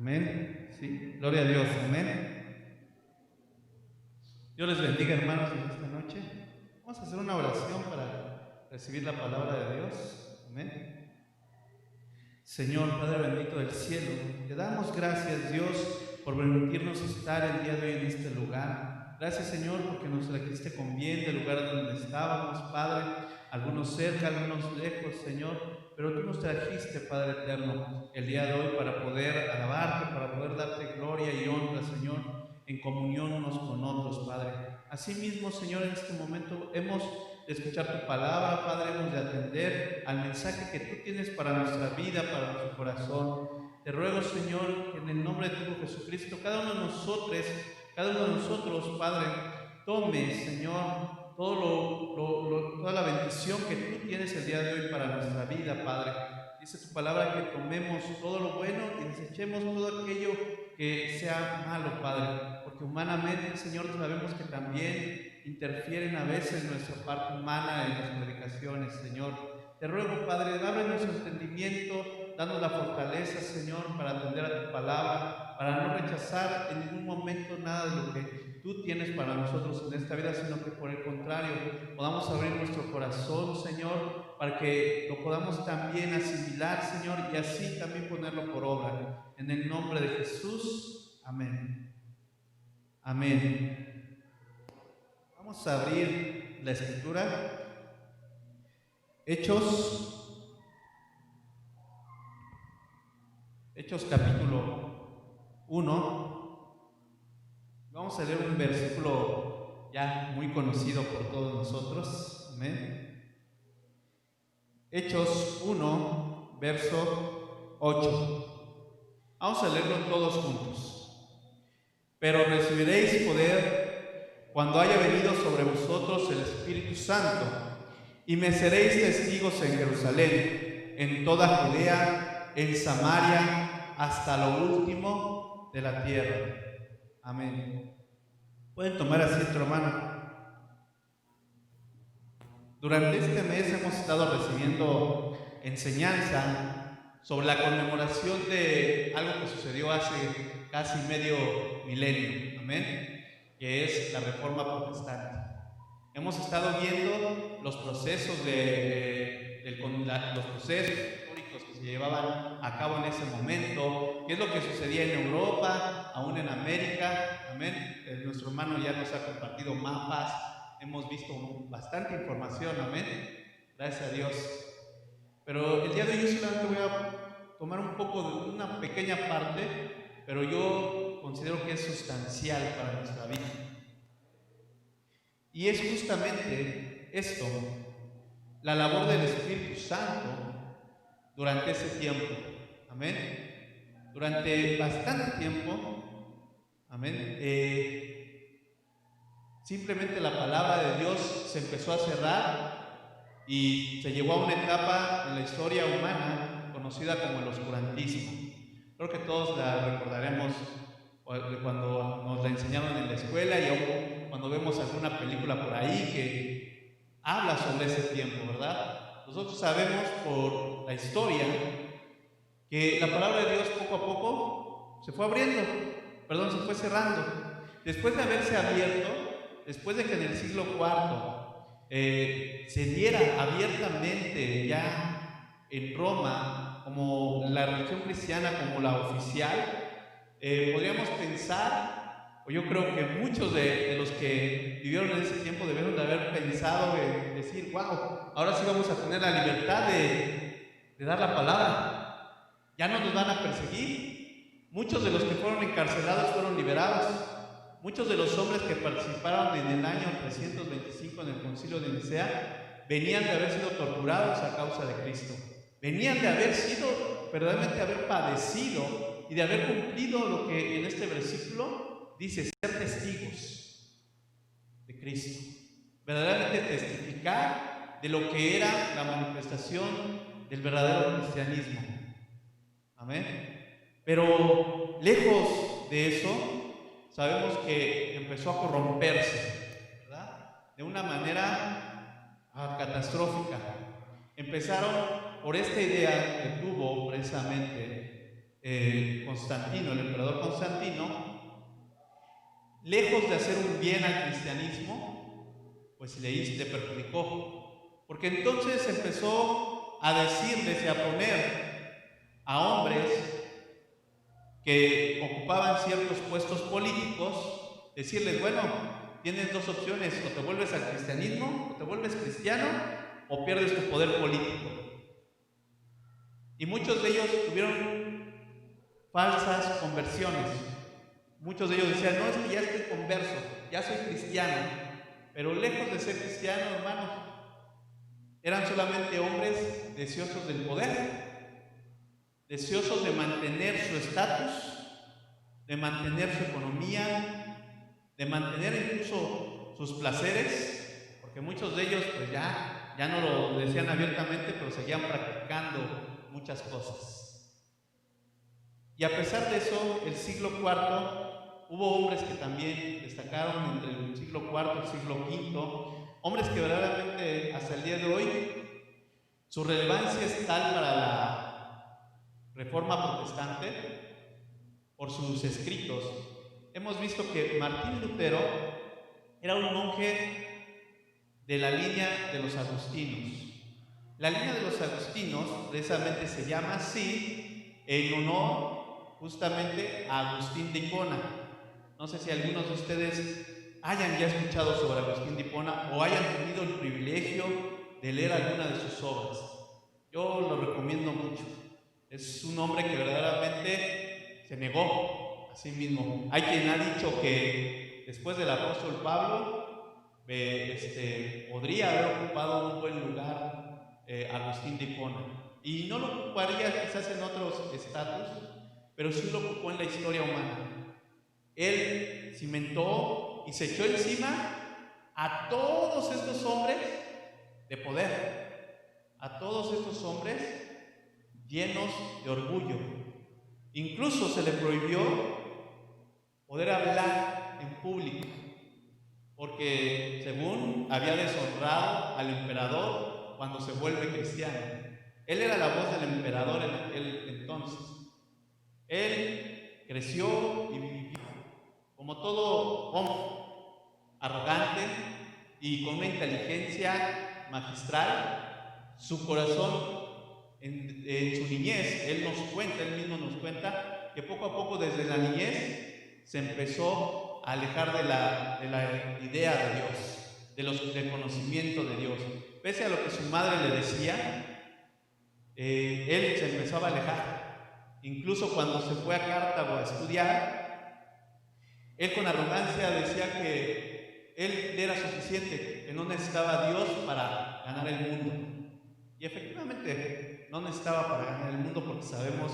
Amén. Sí, gloria a Dios. Amén. Dios les bendiga, hermanos, en esta noche. Vamos a hacer una oración para recibir la palabra de Dios. Amén. Señor, Padre bendito del cielo, te damos gracias, Dios, por permitirnos estar el día de hoy en este lugar. Gracias, Señor, porque nos trajiste con bien del lugar donde estábamos, Padre, algunos cerca, algunos lejos, Señor, pero tú nos trajiste, Padre eterno, el día de hoy para poder alabarte, para poder darte gloria y honra, Señor, en comunión unos con otros, Padre. Asimismo, Señor, en este momento hemos de escuchar tu palabra, Padre, hemos de atender al mensaje que tú tienes para nuestra vida, para nuestro corazón. Te ruego, Señor, que en el nombre de tu Hijo Jesucristo, cada uno de nosotros, Padre, tome, Señor, toda la bendición que tú tienes el día de hoy para nuestra vida, Padre. Dice tu palabra que tomemos todo lo bueno y desechemos todo aquello que sea malo, Padre, porque humanamente, Señor, sabemos que también interfieren a veces nuestra parte humana en las predicaciones, Señor. Te ruego, Padre, dame nuestro entendimiento, danos la fortaleza, Señor, para atender a tu palabra, para no rechazar en ningún momento nada de lo que tú tienes para nosotros en esta vida, sino que por el contrario, podamos abrir nuestro corazón, Señor, para que lo podamos también asimilar, Señor, y así también ponerlo por obra. En el nombre de Jesús, amén. Amén. Vamos a abrir la escritura. Hechos capítulo 1. Vamos a leer un versículo ya muy conocido por todos nosotros. Amén. Hechos 1, verso 8. Vamos a leerlo todos juntos. Pero recibiréis poder cuando haya venido sobre vosotros el Espíritu Santo, y me seréis testigos en Jerusalén, en toda Judea, en Samaria, hasta lo último de la tierra. Amén. Pueden tomar asiento, hermano. Durante este mes hemos estado recibiendo enseñanza sobre la conmemoración de algo que sucedió hace casi medio milenio, amén, que es la Reforma Protestante. Hemos estado viendo los procesos los procesos históricos que se llevaban a cabo en ese momento, qué es lo que sucedía en Europa, aún en América, amén. Nuestro hermano ya nos ha compartido mapas, hemos visto bastante información, amén, gracias a Dios. Pero el día de hoy yo solamente voy a tomar un poco de una pequeña parte, pero yo considero que es sustancial para nuestra vida. Y es justamente esto, la labor del Espíritu Santo durante ese tiempo, amén. Durante bastante tiempo, amén, simplemente la palabra de Dios se empezó a cerrar y se llegó a una etapa en la historia humana conocida como el oscurantismo. Creo que todos la recordaremos cuando nos la enseñaron en la escuela y aún cuando vemos alguna película por ahí que habla sobre ese tiempo, ¿verdad? Nosotros sabemos por la historia que la palabra de Dios poco a poco se fue cerrando. Después de haberse abierto, después de que en el siglo IV se diera abiertamente ya en Roma como la religión cristiana, como la oficial, podríamos pensar, o yo creo que muchos de los que vivieron en ese tiempo debieron de haber pensado en decir, wow, ahora sí vamos a tener la libertad de dar la palabra, ya no nos van a perseguir. Muchos de los que fueron encarcelados fueron liberados. Muchos de los hombres que participaron en el año 325 en el concilio de Nicea venían de haber sido torturados a causa de Cristo. Venían de haber sido, verdaderamente haber padecido y de haber cumplido lo que en este versículo dice, ser testigos de Cristo. Verdaderamente testificar de lo que era la manifestación del verdadero cristianismo. Amén. Pero lejos de eso, sabemos que empezó a corromperse, ¿verdad? De una manera catastrófica. Empezaron por esta idea que tuvo precisamente Constantino, el emperador Constantino, lejos de hacer un bien al cristianismo, pues le perjudicó. Porque entonces empezó a decirles y a poner a hombres que ocupaban ciertos puestos políticos, decirles, bueno, tienes dos opciones, o te vuelves al cristianismo, o te vuelves cristiano, o pierdes tu poder político. Y muchos de ellos tuvieron falsas conversiones. Muchos de ellos decían, no, es que ya estoy converso, ya soy cristiano, pero lejos de ser cristiano, hermanos, eran solamente hombres deseosos del poder, deseosos de mantener su estatus, de mantener su economía, de mantener incluso sus placeres, porque muchos de ellos pues ya no lo decían abiertamente, pero seguían practicando muchas cosas. Y a pesar de eso, el siglo IV, hubo hombres que también destacaron entre el siglo IV y el siglo V, hombres que verdaderamente hasta el día de hoy su relevancia es tal para la Reforma Protestante por sus escritos. Hemos visto que Martín Lutero era un monje de la línea de los agustinos. La línea de los agustinos precisamente se llama así en honor justamente a Agustín de Hipona. No sé si algunos de ustedes hayan ya escuchado sobre Agustín de Hipona o hayan tenido el privilegio de leer alguna de sus obras. Yo lo recomiendo mucho. Es un hombre que verdaderamente se negó a sí mismo. Hay quien ha dicho que después del apóstol Pablo podría haber ocupado un buen lugar Agustín de Hipona. Y no lo ocuparía quizás en otros estatus, pero sí lo ocupó en la historia humana. Él cimentó y se echó encima a todos estos hombres de poder, a todos estos hombres llenos de orgullo. Incluso se le prohibió poder hablar en público, porque según había deshonrado al emperador cuando se vuelve cristiano. Él era la voz del emperador en aquel entonces. Él creció y vivió como todo hombre, arrogante y con una inteligencia magistral. Su corazón en su niñez, él mismo nos cuenta que poco a poco desde la niñez se empezó a alejar de la idea de Dios, del conocimiento de Dios. Pese a lo que su madre le decía, él se empezó a alejar. Incluso cuando se fue a Cartago a estudiar, él con arrogancia decía que él era suficiente, que no necesitaba a Dios para ganar el mundo. Y efectivamente no necesitaba para ganar el mundo, porque sabemos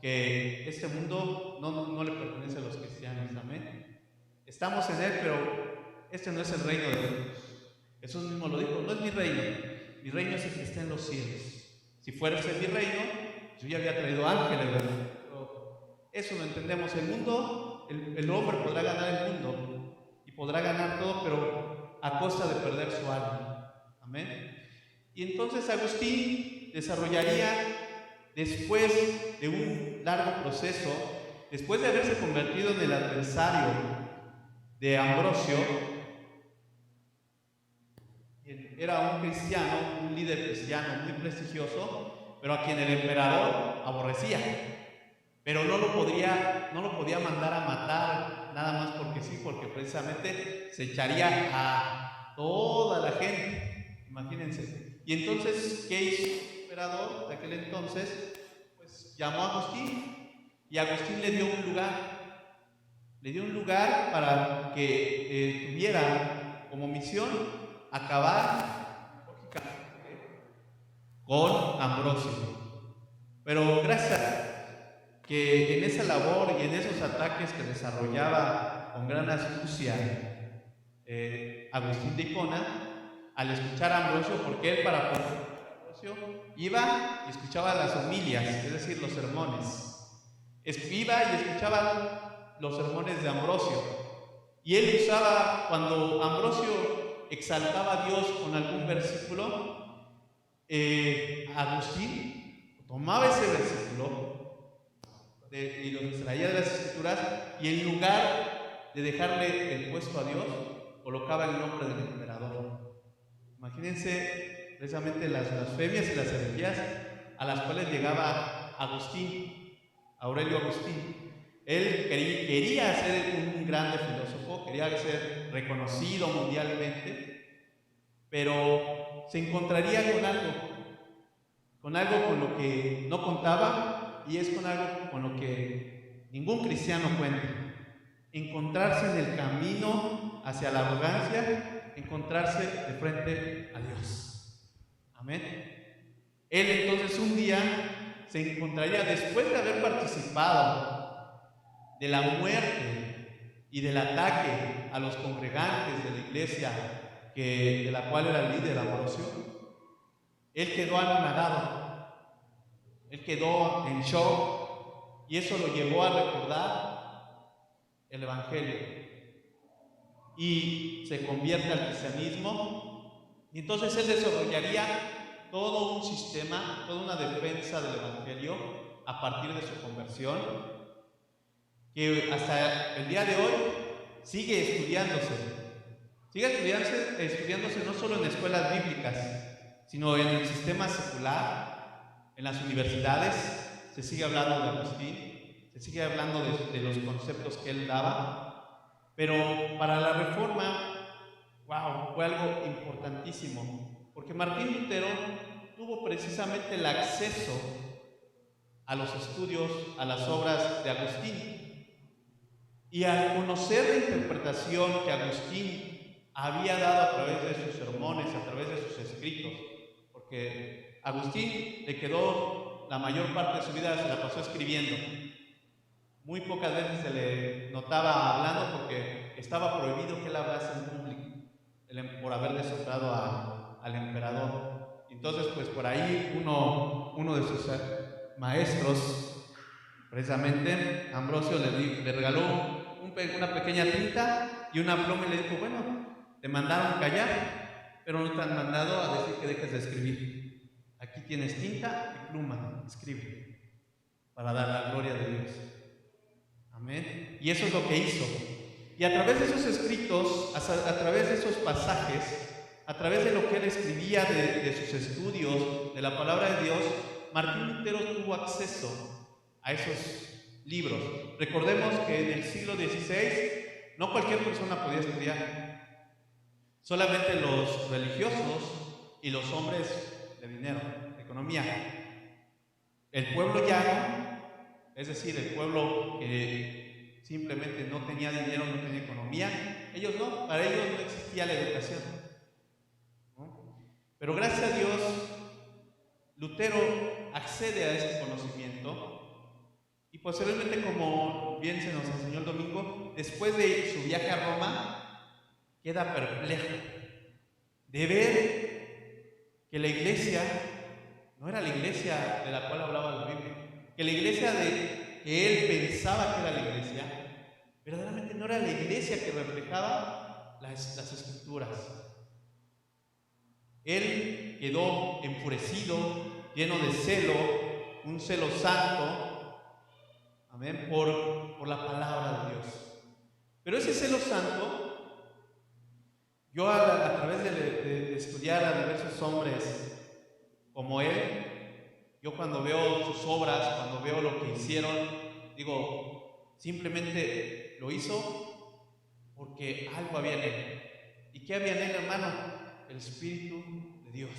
que este mundo no le pertenece a los cristianos. Amén. Estamos en él, pero este no es el reino de Dios. Jesús mismo lo dijo, no es mi reino es el que está en los cielos. Si fuera ese mi reino, yo ya había traído ángeles, ¿verdad? Pero eso lo entendemos. El mundo, el hombre podrá ganar el mundo y podrá ganar todo, pero a costa de perder su alma. Amén. Y entonces Agustín desarrollaría, después de un largo proceso, después de haberse convertido en el adversario de Ambrosio, era un cristiano, un líder cristiano muy prestigioso, pero a quien el emperador aborrecía, pero no lo podía mandar a matar nada más porque sí, porque precisamente se echaría a toda la gente, imagínense. Y entonces, ¿qué hizo el emperador de aquel entonces? Pues llamó a Agustín, y Agustín le dio un lugar para que tuviera como misión acabar con Ambrosio. Pero gracias que en esa labor y en esos ataques que desarrollaba con gran astucia Agustín de Hipona, al escuchar a Ambrosio, porque él para Ambrosio iba y escuchaba las homilias, es decir, los sermones. Iba y escuchaba los sermones de Ambrosio. Y él usaba, cuando Ambrosio exaltaba a Dios con algún versículo, Agustín tomaba ese versículo y los extraía de las Escrituras, y en lugar de dejarle el puesto a Dios, colocaba el nombre del emperador. Imagínense precisamente las blasfemias y las herejías a las cuales llegaba Agustín, Aurelio Agustín. Él quería ser un grande filósofo, quería ser reconocido mundialmente, pero se encontraría con algo con lo que no contaba, y es con algo con lo que ningún cristiano cuenta: encontrarse en el camino hacia la arrogancia, encontrarse de frente a Dios. Amén. Él entonces un día se encontraría, después de haber participado de la muerte y del ataque a los congregantes de la iglesia de la cual era el líder Ambrosio, él quedó anonadado, él quedó en shock, y eso lo llevó a recordar el Evangelio y se convierte al cristianismo. Y entonces él desarrollaría todo un sistema, toda una defensa del Evangelio a partir de su conversión, que hasta el día de hoy sigue estudiándose no solo en escuelas bíblicas, sino en el sistema secular, en las universidades. Se sigue hablando de Agustín, se sigue hablando de los conceptos que él daba, pero para la Reforma, fue algo importantísimo, porque Martín Lutero tuvo precisamente el acceso a los estudios, a las obras de Agustín. Y al conocer la interpretación que Agustín había dado a través de sus sermones, a través de sus escritos, porque Agustín le quedó la mayor parte de su vida, se la pasó escribiendo. Muy pocas veces se le notaba hablando, porque estaba prohibido que él hablase en público por haber deshonrado al emperador. Entonces, pues por ahí uno de sus maestros, precisamente Ambrosio, le regaló una pequeña tinta y una pluma, y le dijo: bueno, te mandaron callar, pero no te han mandado a decir que dejes de escribir. Aquí tienes tinta y pluma, escribe para dar la gloria de Dios. Amén. Y eso es lo que hizo. Y a través de esos escritos, a través de esos pasajes, a través de lo que él escribía de sus estudios de la palabra de Dios, Martín Lutero tuvo acceso a esos libros. Recordemos que en el siglo XVI no cualquier persona podía estudiar, solamente los religiosos y los hombres de dinero, de economía. El pueblo llano, es decir, el pueblo que simplemente no tenía dinero, no tenía economía, ellos no, para ellos no existía la educación, ¿no? Pero gracias a Dios, Lutero accede a ese conocimiento. Y posteriormente, como bien se nos enseñó el domingo, después de su viaje a Roma, queda perplejo de ver que la iglesia no era la iglesia de la cual hablaba la Biblia, que la iglesia que él pensaba que era la iglesia, verdaderamente no era la iglesia que reflejaba las Escrituras. Él quedó enfurecido, lleno de celo, un celo santo, amén, por la palabra de Dios. Pero ese celo santo, yo a través de estudiar a diversos hombres como él, yo cuando veo sus obras, cuando veo lo que hicieron, digo, simplemente lo hizo porque algo había en él. ¿Y qué había en él, hermano? El Espíritu de Dios.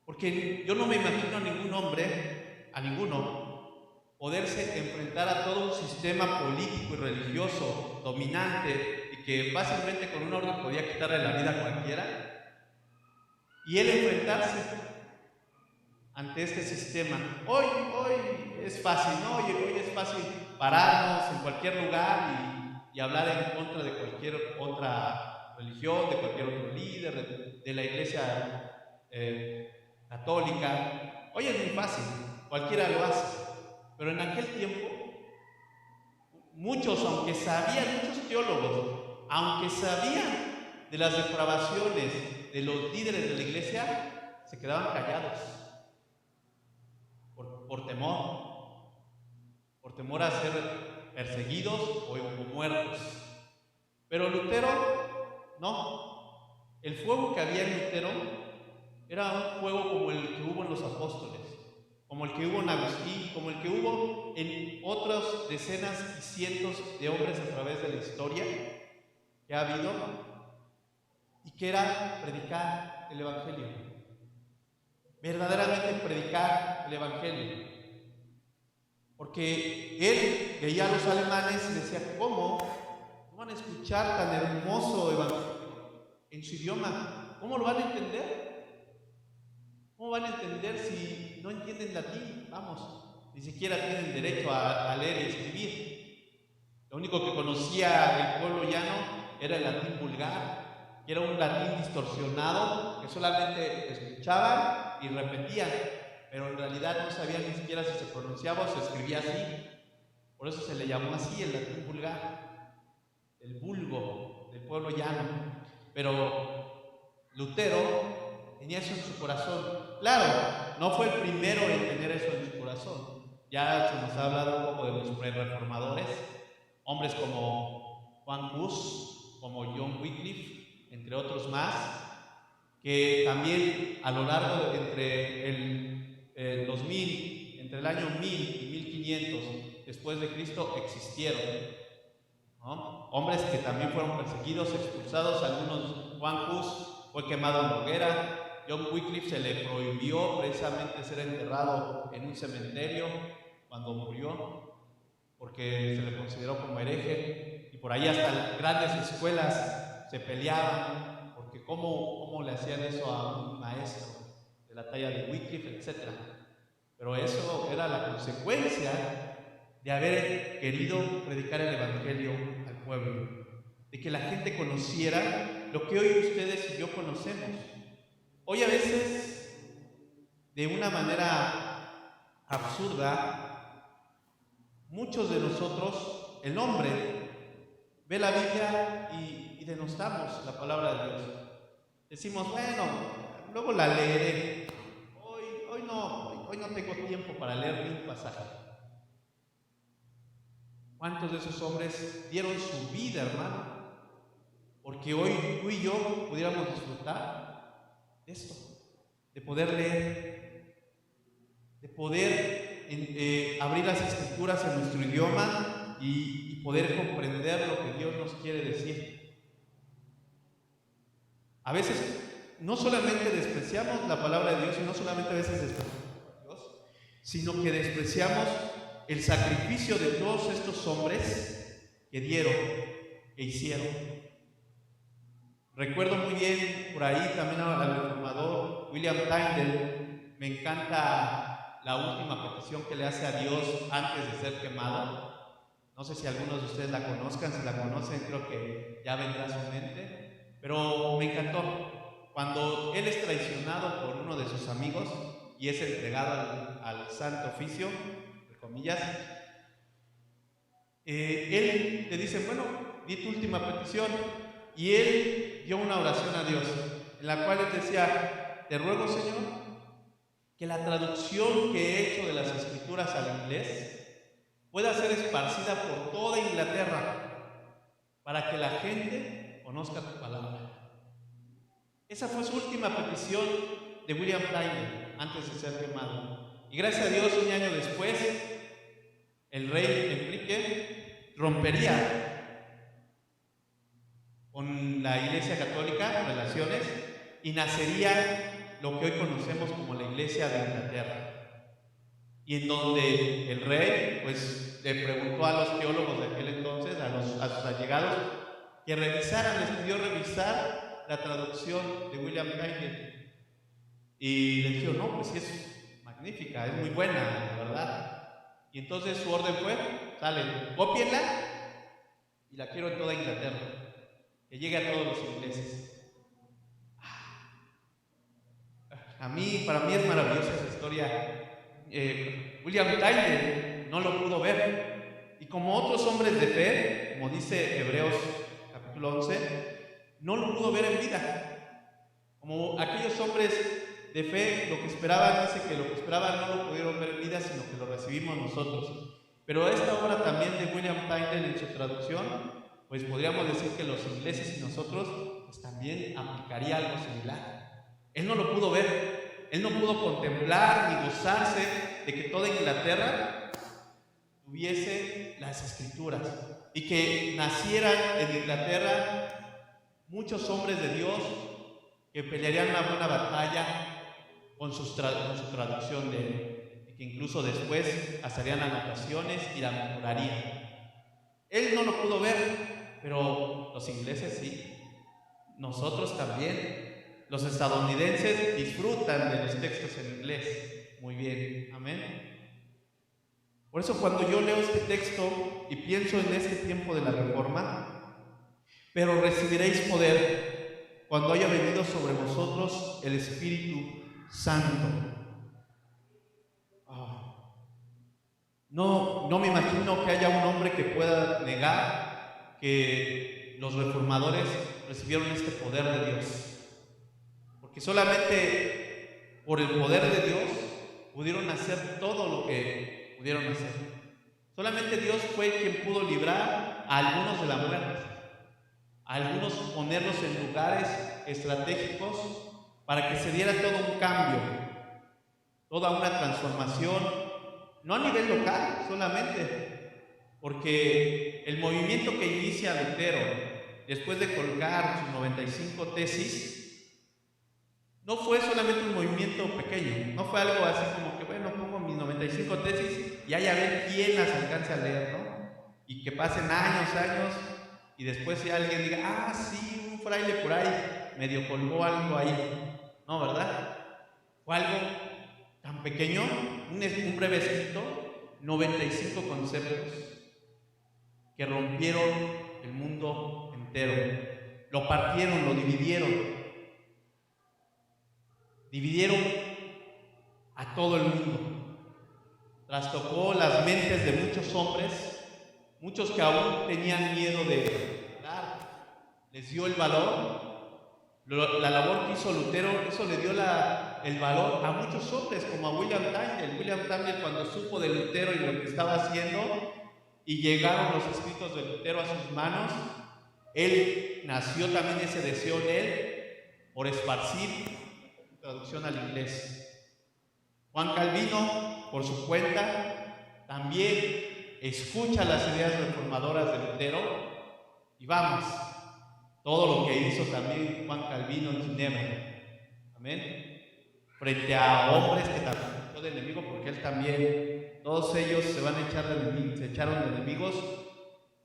Porque yo no me imagino a ningún hombre, a ninguno, poderse enfrentar a todo un sistema político y religioso dominante, y que fácilmente con una orden podía quitarle la vida a cualquiera, y él enfrentarse ante este sistema. Hoy es fácil, ¿no? Hoy es fácil pararnos en cualquier lugar y hablar en contra de cualquier otra religión, de cualquier otro líder, de la iglesia católica. Hoy es muy fácil, cualquiera lo hace. Pero en aquel tiempo, muchos teólogos, aunque sabían de las depravaciones de los líderes de la iglesia, se quedaban callados por temor a ser perseguidos o muertos. Pero Lutero, no. El fuego que había en Lutero era un fuego como el que hubo en los apóstoles, como el que hubo en Agustín, como el que hubo en otras decenas y cientos de hombres a través de la historia que ha habido, y que era predicar el Evangelio, verdaderamente predicar el Evangelio. Porque él veía a los alemanes y decía, ¿cómo no van a escuchar tan hermoso Evangelio en su idioma? ¿Cómo lo van a entender? ¿Cómo van a entender si no entienden latín? Vamos, ni siquiera tienen derecho a leer y escribir. Lo único que conocía el pueblo llano era el latín vulgar, que era un latín distorsionado que solamente escuchaban y repetían, pero en realidad no sabían ni siquiera si se pronunciaba o se escribía así. Por eso se le llamó así el latín vulgar, el vulgo del pueblo llano. Pero Lutero tenía eso en su corazón. Claro, no fue el primero en tener eso en su corazón. Ya se nos ha hablado un poco de los pre-reformadores, hombres como Juan Hus, como John Wycliffe, entre otros más, que también a lo largo entre los 1000, entre el año 1000 y 1500 después de Cristo existieron, ¿no? Hombres que también fueron perseguidos, expulsados. Algunos, Juan Hus fue quemado en hoguera. John Wycliffe se le prohibió precisamente ser enterrado en un cementerio cuando murió, porque se le consideró como hereje, y por ahí hasta grandes escuelas se peleaban, porque cómo le hacían eso a un maestro de la talla de Wycliffe, etc. Pero eso era la consecuencia de haber querido predicar el Evangelio al pueblo, de que la gente conociera lo que hoy ustedes y yo conocemos. Hoy a veces, de una manera absurda, muchos de nosotros, el hombre, ve la Biblia y denostamos la palabra de Dios. Decimos, bueno, luego la leeré. Hoy no tengo tiempo para leer ni un pasaje. ¿Cuántos de esos hombres dieron su vida, hermano? Porque hoy tú y yo pudiéramos disfrutar de esto, de poder leer, de poder abrir las escrituras en nuestro idioma y poder comprender lo que Dios nos quiere decir. A veces no solamente despreciamos la palabra de Dios, y no solamente a veces despreciamos a Dios, sino que despreciamos el sacrificio de todos estos hombres que dieron, que hicieron. Recuerdo muy bien por ahí también al reformador William Tyndale. Me encanta la última petición que le hace a Dios antes de ser quemado. No sé si algunos de ustedes la conozcan. Si la conocen, creo que ya vendrá a su mente. Pero me encantó cuando él es traicionado por uno de sus amigos y es entregado al santo oficio, entre comillas. Él le dice, bueno, di tu última petición. Y él dio una oración a Dios, en la cual él decía, te ruego, Señor, que la traducción que he hecho de las Escrituras al inglés pueda ser esparcida por toda Inglaterra, para que la gente conozca tu palabra. Esa fue su última petición de William Tyndale, antes de ser quemado. Y gracias a Dios, un año después, el rey Enrique rompería con la Iglesia Católica, relaciones, y nacería lo que hoy conocemos como la Iglesia de Inglaterra. Y en donde el rey, pues, le preguntó a los teólogos de aquel entonces, a sus allegados, que revisaran, les pidió revisar la traducción de William Tyndale. Y les dijo, no, pues sí es magnífica, es muy buena, la verdad. Y entonces su orden fue, sale, cópienla y la quiero en toda Inglaterra, que llegue a todos los ingleses. Para mí es maravillosa esa historia. William Tyndale no lo pudo ver, y como otros hombres de fe, como dice Hebreos capítulo 11, no lo pudo ver en vida. Como aquellos hombres de fe, lo que esperaban, dice que lo que esperaban no lo pudieron ver en vida, sino que lo recibimos nosotros. Pero esta obra también de William Tyndale en su traducción, pues podríamos decir que los ingleses y nosotros, pues también aplicaría algo similar. Él no lo pudo ver, él no pudo contemplar ni gozarse de que toda Inglaterra tuviese las escrituras y que nacieran en Inglaterra muchos hombres de Dios que pelearían una buena batalla con su traducción de él, y que incluso después harían anotaciones y la mejorarían. Él no lo pudo ver, pero los ingleses sí, nosotros también. Los estadounidenses disfrutan de los textos en inglés. Muy bien, amén. Por eso cuando yo leo este texto y pienso en este tiempo de la Reforma, pero recibiréis poder cuando haya venido sobre vosotros el Espíritu Santo. No me imagino que haya un hombre que pueda negar que los reformadores recibieron este poder de Dios. Porque solamente por el poder de Dios pudieron hacer todo lo que pudieron hacer. Solamente Dios fue quien pudo librar a algunos de la muerte, a algunos ponerlos en lugares estratégicos para que se diera todo un cambio, toda una transformación, no a nivel local solamente, porque el movimiento que inicia Lutero después de colgar sus 95 tesis no fue solamente un movimiento pequeño, no fue algo así como que, bueno, pongo mis 95 tesis y ahí a ver quién las alcance a leer, ¿no? Y que pasen años y después si alguien diga, sí, un fraile por ahí medio colgó algo ahí. No, ¿verdad? Fue algo tan pequeño, un breve escrito, 95 conceptos que rompieron el mundo entero, lo partieron, lo dividieron a todo el mundo, trastocó las mentes de muchos hombres, muchos que aún tenían miedo de dar, les dio el valor. La labor que hizo Lutero, eso le dio el valor a muchos hombres, como a William Tyndale. William Tyndale, cuando supo de Lutero y lo que estaba haciendo, y llegaron los escritos de Lutero a sus manos, él nació también ese deseo en él por esparcir traducción al inglés. Juan Calvino, por su cuenta, también escucha las ideas reformadoras de Lutero y vamos, todo lo que hizo también Juan Calvino en Ginebra, amén, frente a hombres que también echó de enemigo, porque él también, todos ellos se echaron de enemigos,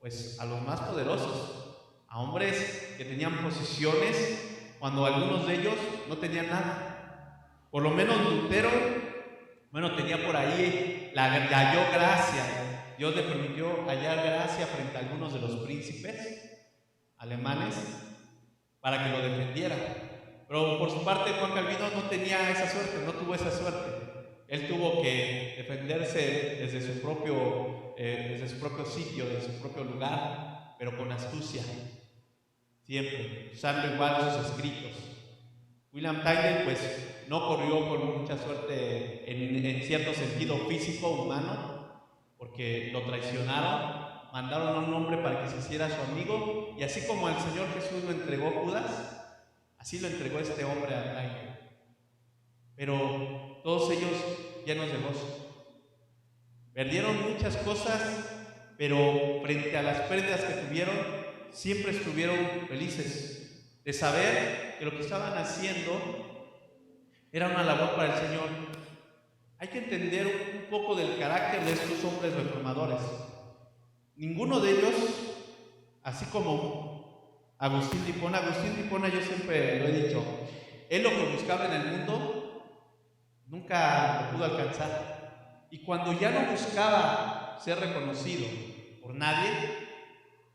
pues a los más poderosos, a hombres que tenían posiciones cuando algunos de ellos no tenían nada. Por lo menos Lutero, tenía por ahí, halló gracia. Dios le permitió hallar gracia frente a algunos de los príncipes alemanes para que lo defendiera. Pero por su parte Juan Calvino no tenía esa suerte, no tuvo esa suerte. Él tuvo que defenderse desde su propio sitio, desde su propio lugar, pero con astucia, siempre usando igual sus escritos. William Tyndale pues no corrió con mucha suerte en cierto sentido físico, humano, porque lo traicionaron, mandaron a un hombre para que se hiciera su amigo, y así como el Señor Jesús lo entregó a Judas, así lo entregó este hombre a Tyndale. Pero todos ellos llenos de gozo. Perdieron muchas cosas, pero frente a las pérdidas que tuvieron, siempre estuvieron felices de saber que lo que estaban haciendo era una labor para el Señor. Hay que entender un poco del carácter de estos hombres reformadores. Ninguno de ellos, así como Agustín de Hipona, yo siempre lo he dicho, él lo que buscaba en el mundo nunca lo pudo alcanzar. Y cuando ya no buscaba ser reconocido por nadie,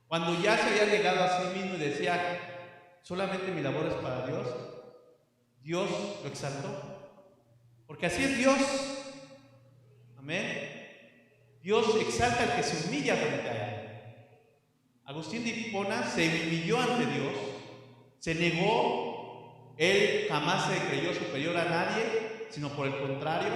cuando ya se había negado a sí mismo y decía, solamente mi labor es para Dios, Dios lo exaltó. Porque así es Dios. Amén. Dios exalta al que se humilla frente a Él. Agustín de Hipona se humilló ante Dios, se negó, él jamás se creyó superior a nadie, sino por el contrario,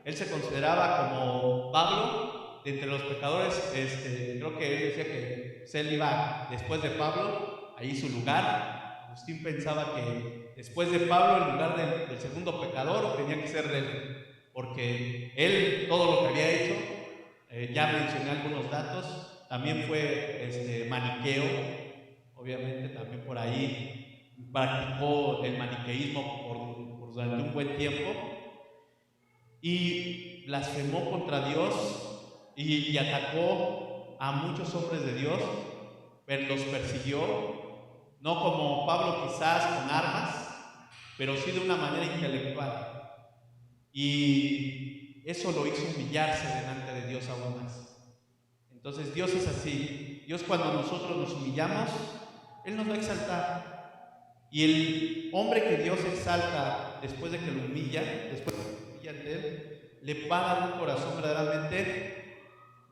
él se consideraba como Pablo, de entre los pecadores, creo que él decía que él iba después de Pablo, ahí su lugar. Agustín pensaba que después de Pablo, el lugar del segundo pecador tenía que ser de él, porque él todo lo que había hecho, ya mencioné algunos datos, también fue maniqueo, obviamente también por ahí practicó el maniqueísmo durante un buen tiempo, y blasfemó contra Dios y atacó a muchos hombres de Dios, pero los persiguió, no como Pablo quizás con armas, pero sí de una manera intelectual. Y eso lo hizo humillarse delante de Dios aún más. Entonces Dios es así. Dios, cuando nosotros nos humillamos, Él nos va a exaltar. Y el hombre que Dios exalta después de que lo humilla, después de que lo humilla ante Él, le va a dar un corazón verdaderamente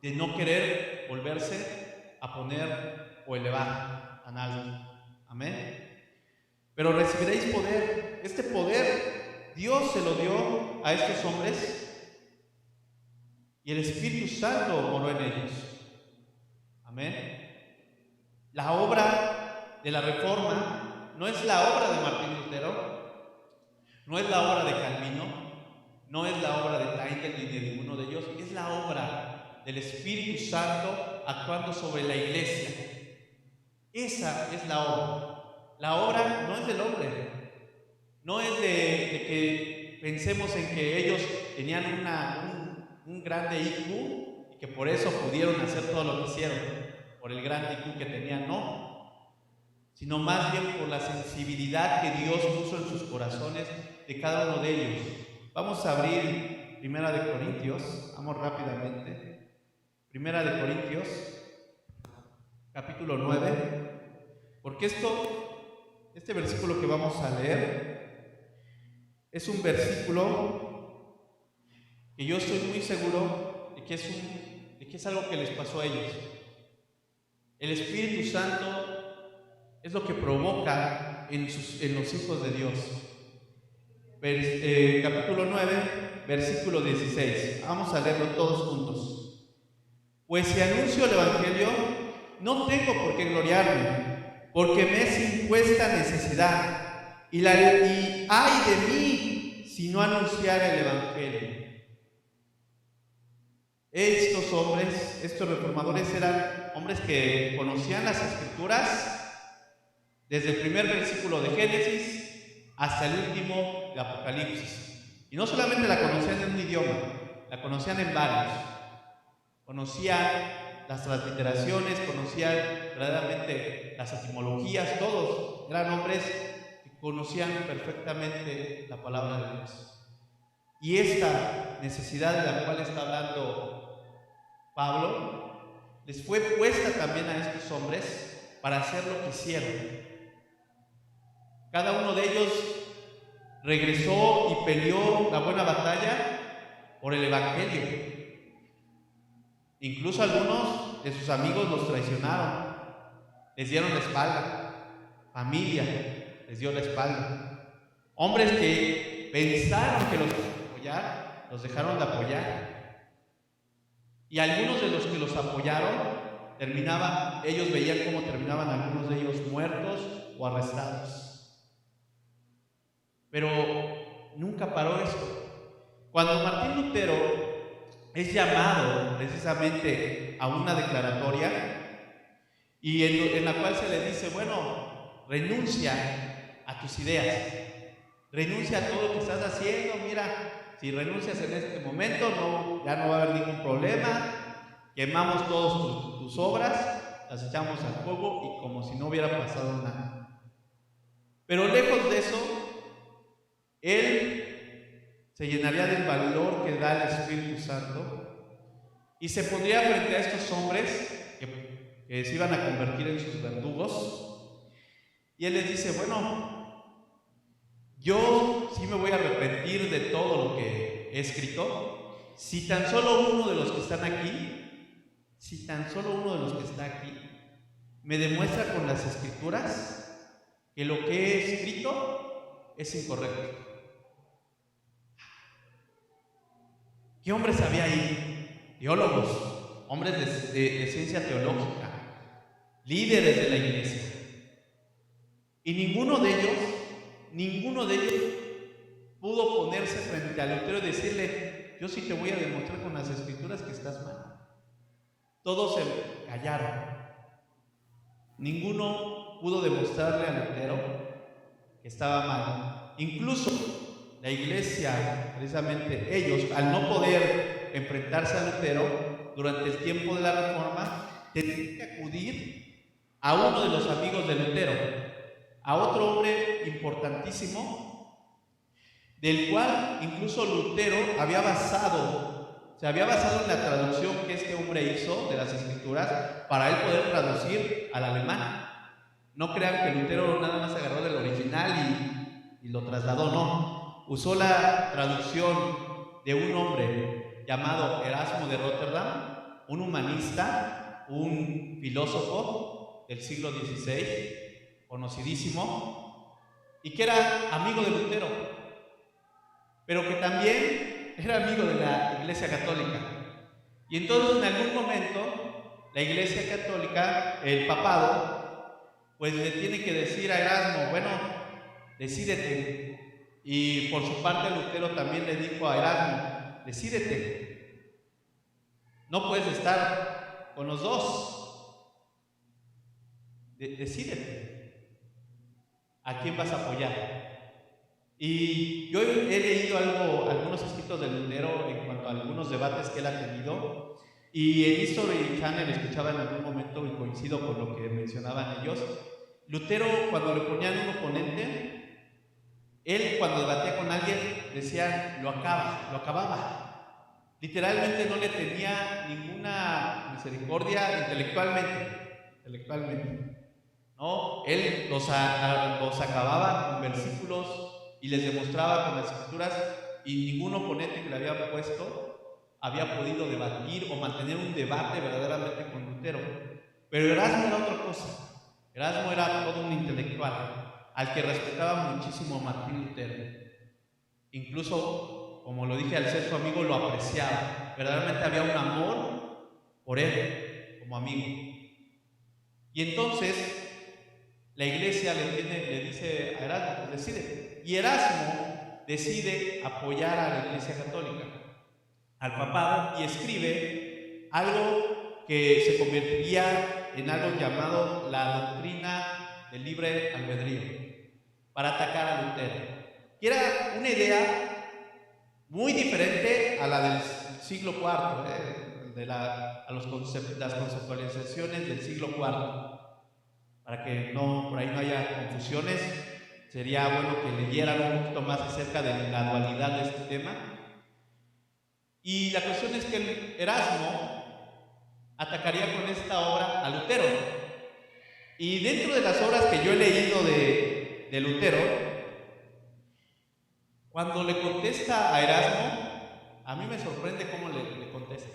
de no querer volverse a poner o elevar tan alto. Amén. Pero recibiréis poder. Este poder Dios se lo dio a estos hombres y el Espíritu Santo moró en ellos. Amén. La obra de la Reforma no es la obra de Martín Lutero, no es la obra de Calvino, no es la obra de Tyndale ni de ninguno de ellos, es la obra del Espíritu Santo actuando sobre la iglesia. Esa es la obra. La obra no es del hombre, no es de que pensemos en que ellos tenían un grande IQ y que por eso pudieron hacer todo lo que hicieron, por el gran IQ que tenían, no, sino más bien por la sensibilidad que Dios puso en sus corazones de cada uno de ellos. Vamos a abrir Primera de Corintios, vamos rápidamente. Primera de Corintios, capítulo 9, porque este versículo que vamos a leer es un versículo que yo estoy muy seguro de que es algo que les pasó a ellos. El Espíritu Santo es lo que provoca en los hijos de Dios. Capítulo 9, versículo 16. Vamos a leerlo todos juntos. Pues si anuncio el Evangelio, no tengo por qué gloriarme, porque me es impuesta necesidad, y ay de mí si no anunciara el Evangelio. Estos hombres, estos reformadores, eran hombres que conocían las Escrituras desde el primer versículo de Génesis hasta el último de Apocalipsis. Y no solamente la conocían en un idioma, la conocían en varios. Conocían las transliteraciones, conocían verdaderamente las etimologías, todos eran hombres que conocían perfectamente la palabra de Dios. Y esta necesidad de la cual está hablando Pablo les fue puesta también a estos hombres para hacer lo que hicieron. Cada uno de ellos regresó y peleó la buena batalla por el Evangelio. Incluso algunos de sus amigos los traicionaron, les dieron la espalda, familia les dio la espalda. Hombres que pensaron que los iban a apoyar, los dejaron de apoyar. Y algunos de los que los apoyaron, ellos veían cómo terminaban algunos de ellos muertos o arrestados. Pero nunca paró esto. Cuando Martín Lutero es llamado precisamente a una declaratoria y en la cual se le dice, bueno, renuncia a tus ideas, renuncia a todo lo que estás haciendo, mira, si renuncias en este momento ya no va a haber ningún problema, quemamos todas tus obras, las echamos al fuego y como si no hubiera pasado nada. Pero lejos de eso, él se llenaría del valor que da el Espíritu Santo y se pondría frente a estos hombres que se iban a convertir en sus verdugos, y él les dice, bueno, yo sí me voy a arrepentir de todo lo que he escrito si tan solo uno de los que están aquí, me demuestra con las Escrituras que lo que he escrito es incorrecto. ¿Qué hombres había ahí? Teólogos, hombres de ciencia teológica, líderes de la iglesia. Y ninguno de ellos pudo ponerse frente a Lutero y decirle: yo sí te voy a demostrar con las escrituras que estás mal. Todos se callaron. Ninguno pudo demostrarle a Lutero que estaba mal. Incluso la iglesia, precisamente ellos, al no poder enfrentarse a Lutero durante el tiempo de la Reforma, tenían que acudir a uno de los amigos de Lutero, a otro hombre importantísimo, del cual incluso Lutero se había basado en la traducción que este hombre hizo de las escrituras para él poder traducir al alemán. No crean que Lutero nada más agarró del original y lo trasladó, no. Usó la traducción de un hombre llamado Erasmo de Rotterdam, un humanista, un filósofo del siglo XVI, conocidísimo, y que era amigo de Lutero, pero que también era amigo de la Iglesia Católica. Y entonces en algún momento la Iglesia Católica, el papado, pues le tiene que decir a Erasmo: bueno, decídete. Y por su parte Lutero también le dijo a Erasmo: decídete, no puedes estar con los dos, decídete, ¿a quién vas a apoyar? Y yo he leído algunos escritos de Lutero en cuanto a algunos debates que él ha tenido, y en History Channel escuchaba en algún momento, y coincido con lo que mencionaban ellos. Lutero, cuando le ponían un oponente, él cuando debatía con alguien decía: lo acababa. Literalmente no le tenía ninguna misericordia intelectualmente. ¿No? Él los acababa con versículos y les demostraba con las escrituras, y ningún oponente que le había puesto había podido debatir o mantener un debate verdaderamente con Lutero. Pero Erasmo era otra cosa. Erasmo era todo un intelectual al que respetaba muchísimo Martín Lutero. Incluso, como lo dije, al ser su amigo lo apreciaba. Verdaderamente había un amor por él como amigo. Y entonces la iglesia le dice a Erasmo: pues decide. Y Erasmo decide apoyar a la Iglesia Católica, al papado, y escribe algo que se convertiría en algo llamado la doctrina del libre albedrío, para atacar a Lutero, que era una idea muy diferente a la del siglo IV, las conceptualizaciones del siglo IV. Para que por ahí no haya confusiones, sería bueno que leyeran un poquito más acerca de la dualidad de este tema. Y la cuestión es que el Erasmo atacaría con esta obra a Lutero. Y dentro de las obras que yo he leído de Lutero, cuando le contesta a Erasmo, a mí me sorprende cómo le contesta.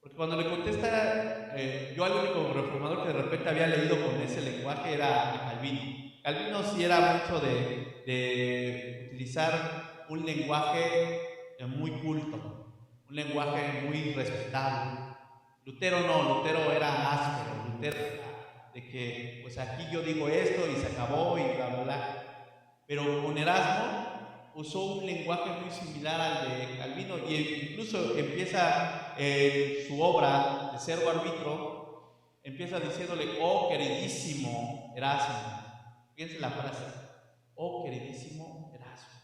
Porque cuando le contesta, yo al único reformador que de repente había leído con ese lenguaje era Calvino. Calvino sí era mucho de utilizar un lenguaje muy culto, un lenguaje muy respetable. Lutero no, Lutero era áspero, Lutero era de que, pues aquí yo digo esto y se acabó y bla, bla, bla. Pero con Erasmo usó un lenguaje muy similar al de Calvino, y incluso empieza su obra de Servo Arbitro, empieza diciéndole: oh queridísimo Erasmo. Fíjense la frase: oh queridísimo Erasmo.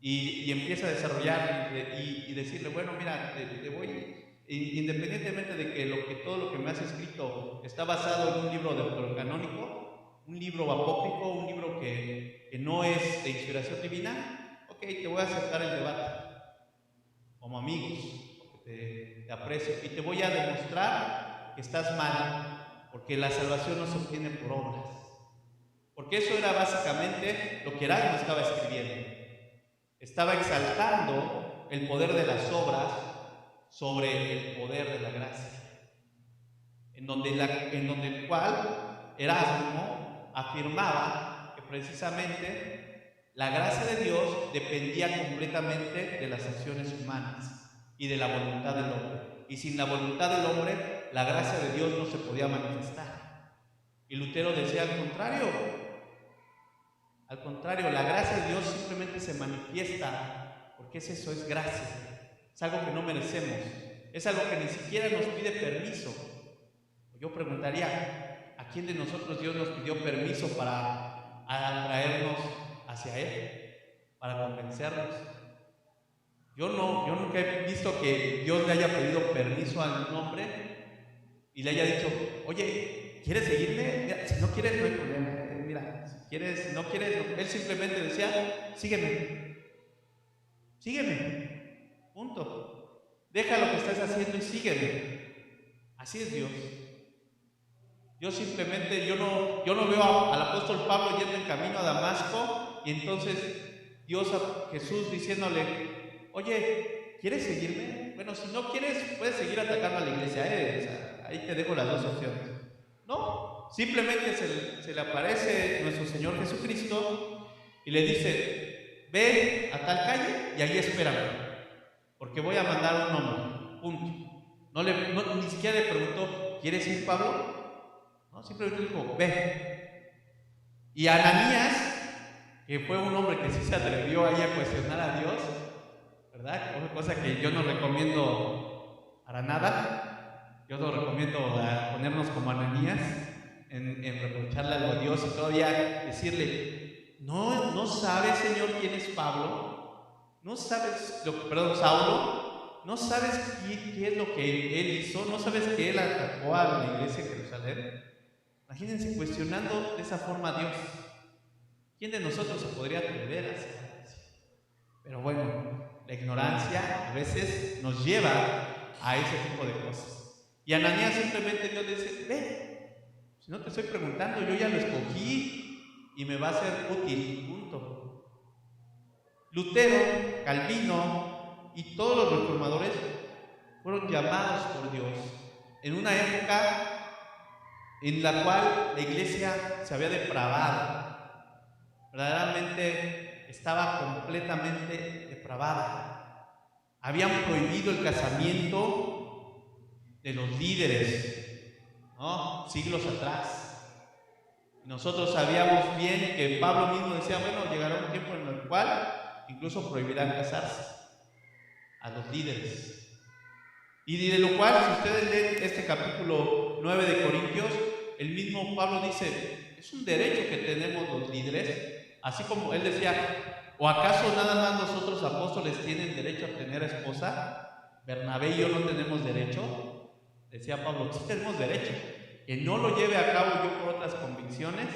Y empieza a desarrollar y decirle: bueno, mira, te voy, independientemente de que todo lo que me has escrito está basado en un libro deuterocanónico, un libro apócrifo, un libro que no es de inspiración divina, ok, te voy a aceptar el debate como amigos, porque te aprecio, y te voy a demostrar que estás mal, porque la salvación no se obtiene por obras. Porque eso era básicamente lo que Erasmo estaba escribiendo. Estaba exaltando el poder de las obras sobre el poder de la gracia, en donde el cual Erasmo afirmaba que precisamente la gracia de Dios dependía completamente de las acciones humanas y de la voluntad del hombre. y sin la voluntad del hombre, la gracia de Dios no se podía manifestar. Y Lutero decía al contrario, la gracia de Dios simplemente se manifiesta, porque eso es gracia, es algo que no merecemos, es algo que ni siquiera nos pide permiso. Yo preguntaría, ¿a quién de nosotros Dios nos pidió permiso para atraernos hacia Él, para convencernos? Yo nunca he visto que Dios le haya pedido permiso a un hombre y le haya dicho, oye, ¿quieres seguirme? Mira, si no quieres, no hay problema. Mira, si quieres, si no quieres, no. Él simplemente decía, sígueme, punto. Deja lo que estás haciendo y sígueme. Así es Dios. Yo simplemente, yo no veo al apóstol Pablo yendo en camino a Damasco y entonces Dios a Jesús diciéndole, oye, ¿quieres seguirme? Bueno, si no quieres, puedes seguir atacando a la iglesia. O sea, ahí te dejo las dos opciones. No, simplemente se le aparece nuestro Señor Jesucristo y le dice, ve a tal calle y ahí espérame, porque voy a mandar a un hombre, punto. Ni siquiera le preguntó, ¿quieres ir, Pablo? No, simplemente dijo, ve. Y Ananías, que fue un hombre que sí se atrevió ahí a cuestionar a Dios, ¿verdad? Una cosa que yo no recomiendo para nada. Yo no recomiendo ponernos como Ananías en reprocharle algo a Dios y todavía decirle, no sabes, Señor, quién es Pablo, no sabes, Saulo, no sabes qué es lo que él hizo, no sabes que él atacó a la iglesia de Jerusalén. Imagínense cuestionando de esa forma a Dios. ¿Quién de nosotros se podría atrever a hacer eso? Pero bueno, la ignorancia a veces nos lleva a ese tipo de cosas. Y Ananías simplemente Dios le dice, ve, si no te estoy preguntando, yo ya lo escogí y me va a ser útil, punto. Lutero, Calvino y todos los reformadores fueron llamados por Dios en una época en la cual la iglesia se había depravado. Verdaderamente estaba completamente depravada. Habían prohibido el casamiento de los líderes, ¿no? Siglos atrás. Nosotros sabíamos bien que Pablo mismo decía, bueno, llegará un tiempo en el cual incluso prohibirán casarse a los líderes. Y de lo cual, si ustedes leen este capítulo 9 de Corintios, el mismo Pablo dice, es un derecho que tenemos los líderes, así como él decía, ¿o acaso nada más nosotros apóstoles tienen derecho a tener esposa? ¿Bernabé y yo no tenemos derecho? Decía Pablo, sí tenemos derecho, que no lo lleve a cabo yo por otras convicciones,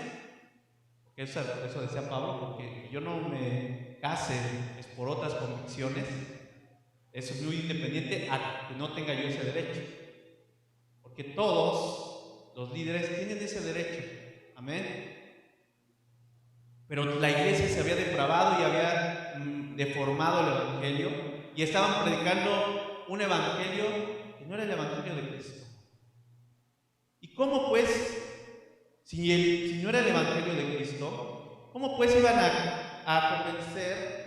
porque eso decía Pablo, porque yo no me case es por otras convicciones. Eso es muy independiente a que no tenga yo ese derecho, porque todos los líderes tienen ese derecho, amén. Pero la iglesia se había depravado y había deformado el evangelio y estaban predicando un evangelio que no era el evangelio de Cristo. ¿Y cómo pues, si no era el evangelio de Cristo, cómo pues iban a convencer?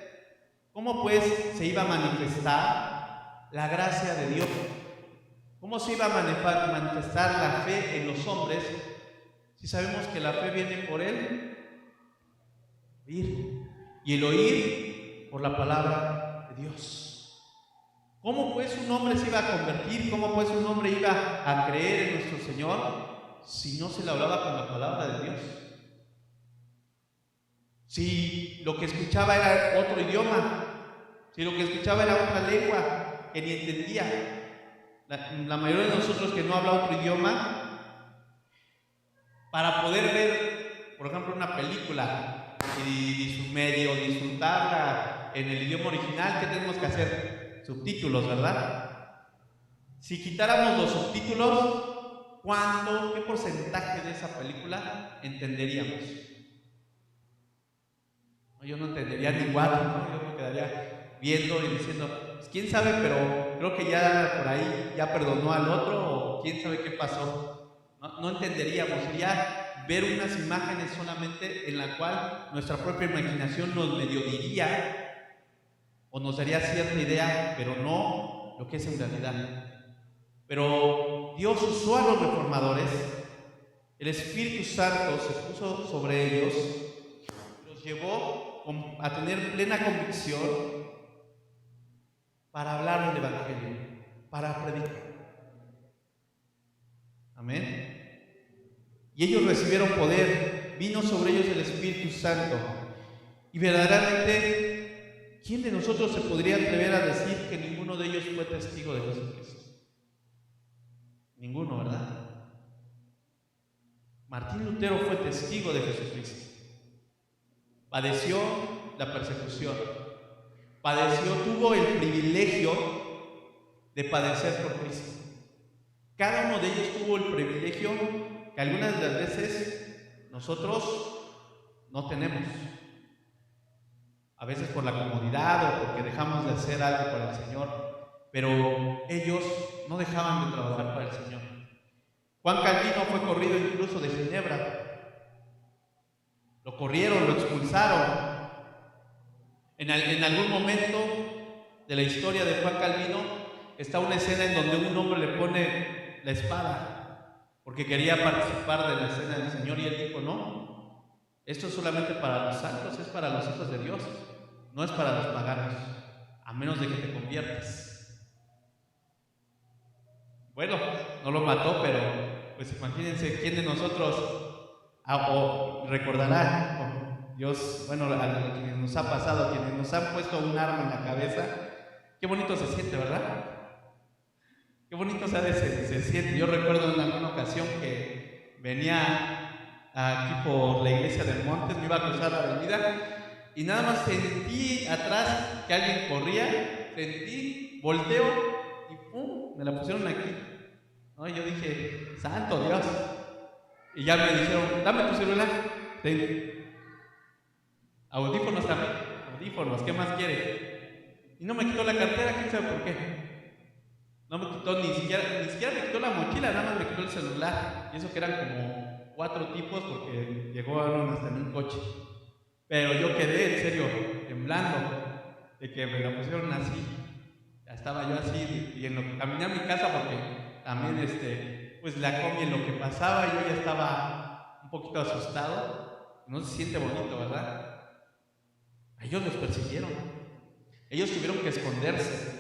¿Cómo pues se iba a manifestar la gracia de Dios? ¿Cómo se iba a manifestar la fe en los hombres si sabemos que la fe viene por el oír? Y el oír por la palabra de Dios. ¿Cómo pues un hombre se iba a convertir? ¿Cómo pues un hombre iba a creer en nuestro Señor si no se le hablaba con la palabra de Dios? Si lo que escuchaba era otro idioma, si lo que escuchaba era otra lengua que ni entendía, la mayoría de nosotros que no habla otro idioma, para poder ver, por ejemplo, una película y medio disfrutarla en el idioma original, ¿qué tenemos que hacer? Subtítulos, ¿verdad? Si quitáramos los subtítulos, ¿qué porcentaje de esa película entenderíamos? Yo no entendería ni cuatro, ¿no? Yo me quedaría viendo y diciendo, pues, quién sabe, pero creo que ya por ahí ya perdonó al otro, o quién sabe qué pasó. No entenderíamos, sería ver unas imágenes solamente en la cual nuestra propia imaginación nos medio diría o nos daría cierta idea, pero no lo que es en realidad. Pero Dios usó a los reformadores, el Espíritu Santo se puso sobre ellos, los llevó a tener plena convicción para hablar del Evangelio, para predicar. Amén. Y ellos recibieron poder, vino sobre ellos el Espíritu Santo. Y verdaderamente, ¿quién de nosotros se podría atrever a decir que ninguno de ellos fue testigo de Jesucristo? Ninguno, ¿verdad? Martín Lutero fue testigo de Jesucristo. Padeció la persecución. Tuvo el privilegio de padecer por Cristo. Cada uno de ellos tuvo el privilegio que algunas de las veces nosotros no tenemos. A veces por la comodidad o porque dejamos de hacer algo para el Señor, pero ellos no dejaban de trabajar para el Señor. Juan Calvino fue corrido incluso de Ginebra. Lo corrieron, lo expulsaron. En algún momento de la historia de Juan Calvino está una escena en donde un hombre le pone la espada porque quería participar de la cena del Señor, y él dijo: no, esto es solamente para los santos, es para los hijos de Dios, no es para los paganos, a menos de que te conviertas. Bueno, no lo mató, pero pues imagínense quién de nosotros recordará. Dios, bueno, a quienes nos ha pasado, a quienes nos han puesto un arma en la cabeza, qué bonito se siente, ¿verdad? Qué bonito se siente. Yo recuerdo en alguna ocasión que venía aquí por la iglesia de Montes, me iba a cruzar la avenida y nada más sentí atrás que alguien corría, volteo y ¡pum!, me la pusieron aquí, ¿no? Y yo dije: santo Dios. Y ya me dijeron: dame tu celular. Audífonos también, ¿qué más quiere? Y no me quitó la cartera, quién sabe por qué. No me quitó ni siquiera me quitó la mochila, nada más me quitó el celular. Y eso que eran como 4 tipos, porque llegaron hasta en un coche. Pero yo quedé, en serio, temblando de que me la pusieron así. Ya estaba yo así, y en lo que caminé a mi casa, porque también pues la comí en lo que pasaba, yo ya estaba un poquito asustado. No se siente bonito, ¿verdad? Ellos los persiguieron. Ellos tuvieron que esconderse.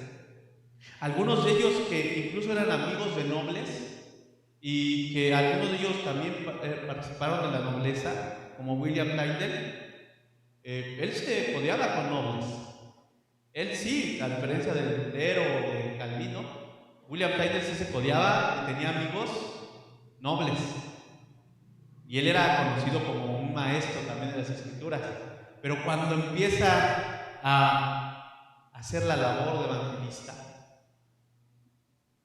Algunos de ellos que incluso eran amigos de nobles, y que algunos de ellos también participaron de la nobleza, como William Tyndale, él se codeaba con nobles. Él sí, a diferencia de Lutero o de Calvino, William Tyndale sí se codeaba y tenía amigos nobles. Y él era conocido como un maestro también de las escrituras. Pero cuando empieza a hacer la labor de evangelista,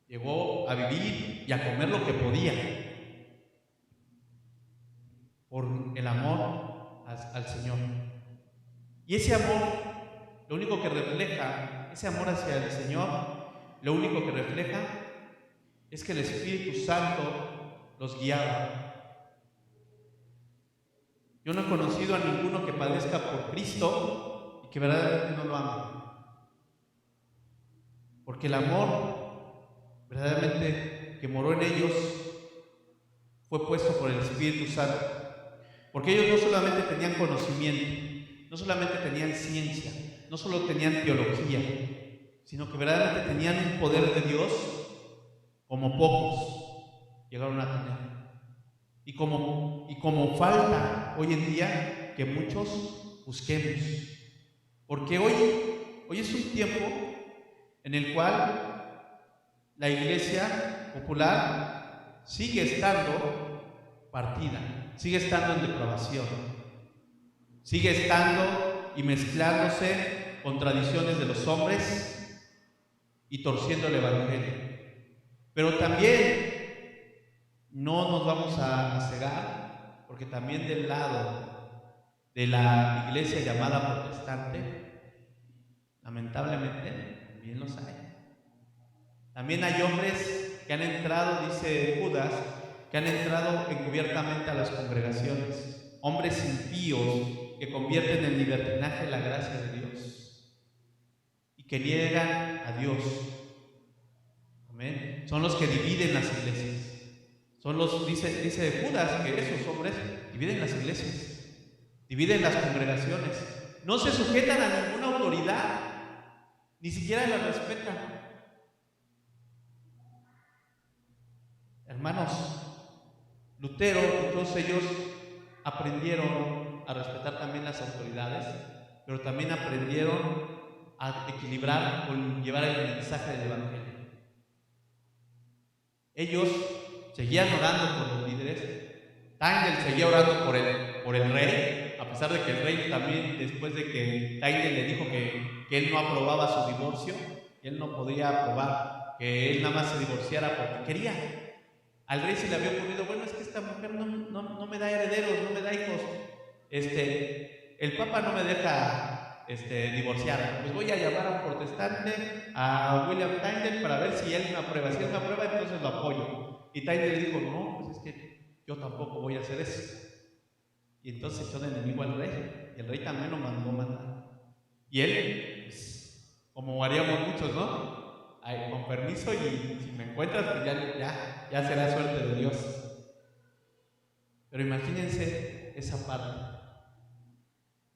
llegó a vivir y a comer lo que podía por el amor al Señor. Y ese amor, lo único que refleja, ese amor hacia el Señor, lo único que refleja es que el Espíritu Santo los guiaba. Yo no he conocido a ninguno que padezca por Cristo y que verdaderamente no lo ame. Porque el amor verdaderamente que moró en ellos fue puesto por el Espíritu Santo. Porque ellos no solamente tenían conocimiento, no solamente tenían ciencia, no solo tenían teología, sino que verdaderamente tenían un poder de Dios como pocos llegaron a tener. Y como falta hoy en día que muchos busquemos. Porque hoy es un tiempo en el cual la iglesia popular sigue estando partida, sigue estando en depravación, sigue estando y mezclándose con tradiciones de los hombres y torciendo el evangelio. Pero también no nos vamos a cegar, porque también del lado de la iglesia llamada protestante, lamentablemente, también los hay. También hay hombres que han entrado, dice Judas, que han entrado encubiertamente a las congregaciones, hombres impíos que convierten en libertinaje la gracia de Dios y que niegan a Dios. Amén. Son los que dividen las iglesias. Son los, dice Judas, que esos hombres dividen las iglesias, dividen las congregaciones. No se sujetan a ninguna autoridad, ni siquiera la respetan. Hermanos, Lutero y todos ellos aprendieron a respetar también las autoridades, pero también aprendieron a equilibrar o llevar el mensaje del Evangelio. Ellos seguían orando por los líderes. Tyndale seguía orando por el rey, a pesar de que el rey también, después de que Tyndale le dijo que él no aprobaba su divorcio, que él no podía aprobar que él nada más se divorciara porque quería. Al rey se le había ocurrido, bueno, es que esta mujer no me da herederos, no me da hijos. El Papa no me deja divorciar. Pues voy a llamar a un protestante, a William Tyndale, para ver si él me aprueba. Si él me aprueba, entonces lo apoyo. Y Tyndale dijo, no, pues es que yo tampoco voy a hacer eso. Y entonces echó de enemigo al rey. Y el rey también lo mandó matar. Y él, pues, como haríamos muchos, ¿no? Ay, con permiso, y si me encuentras, pues ya será suerte de Dios. Pero imagínense esa parte.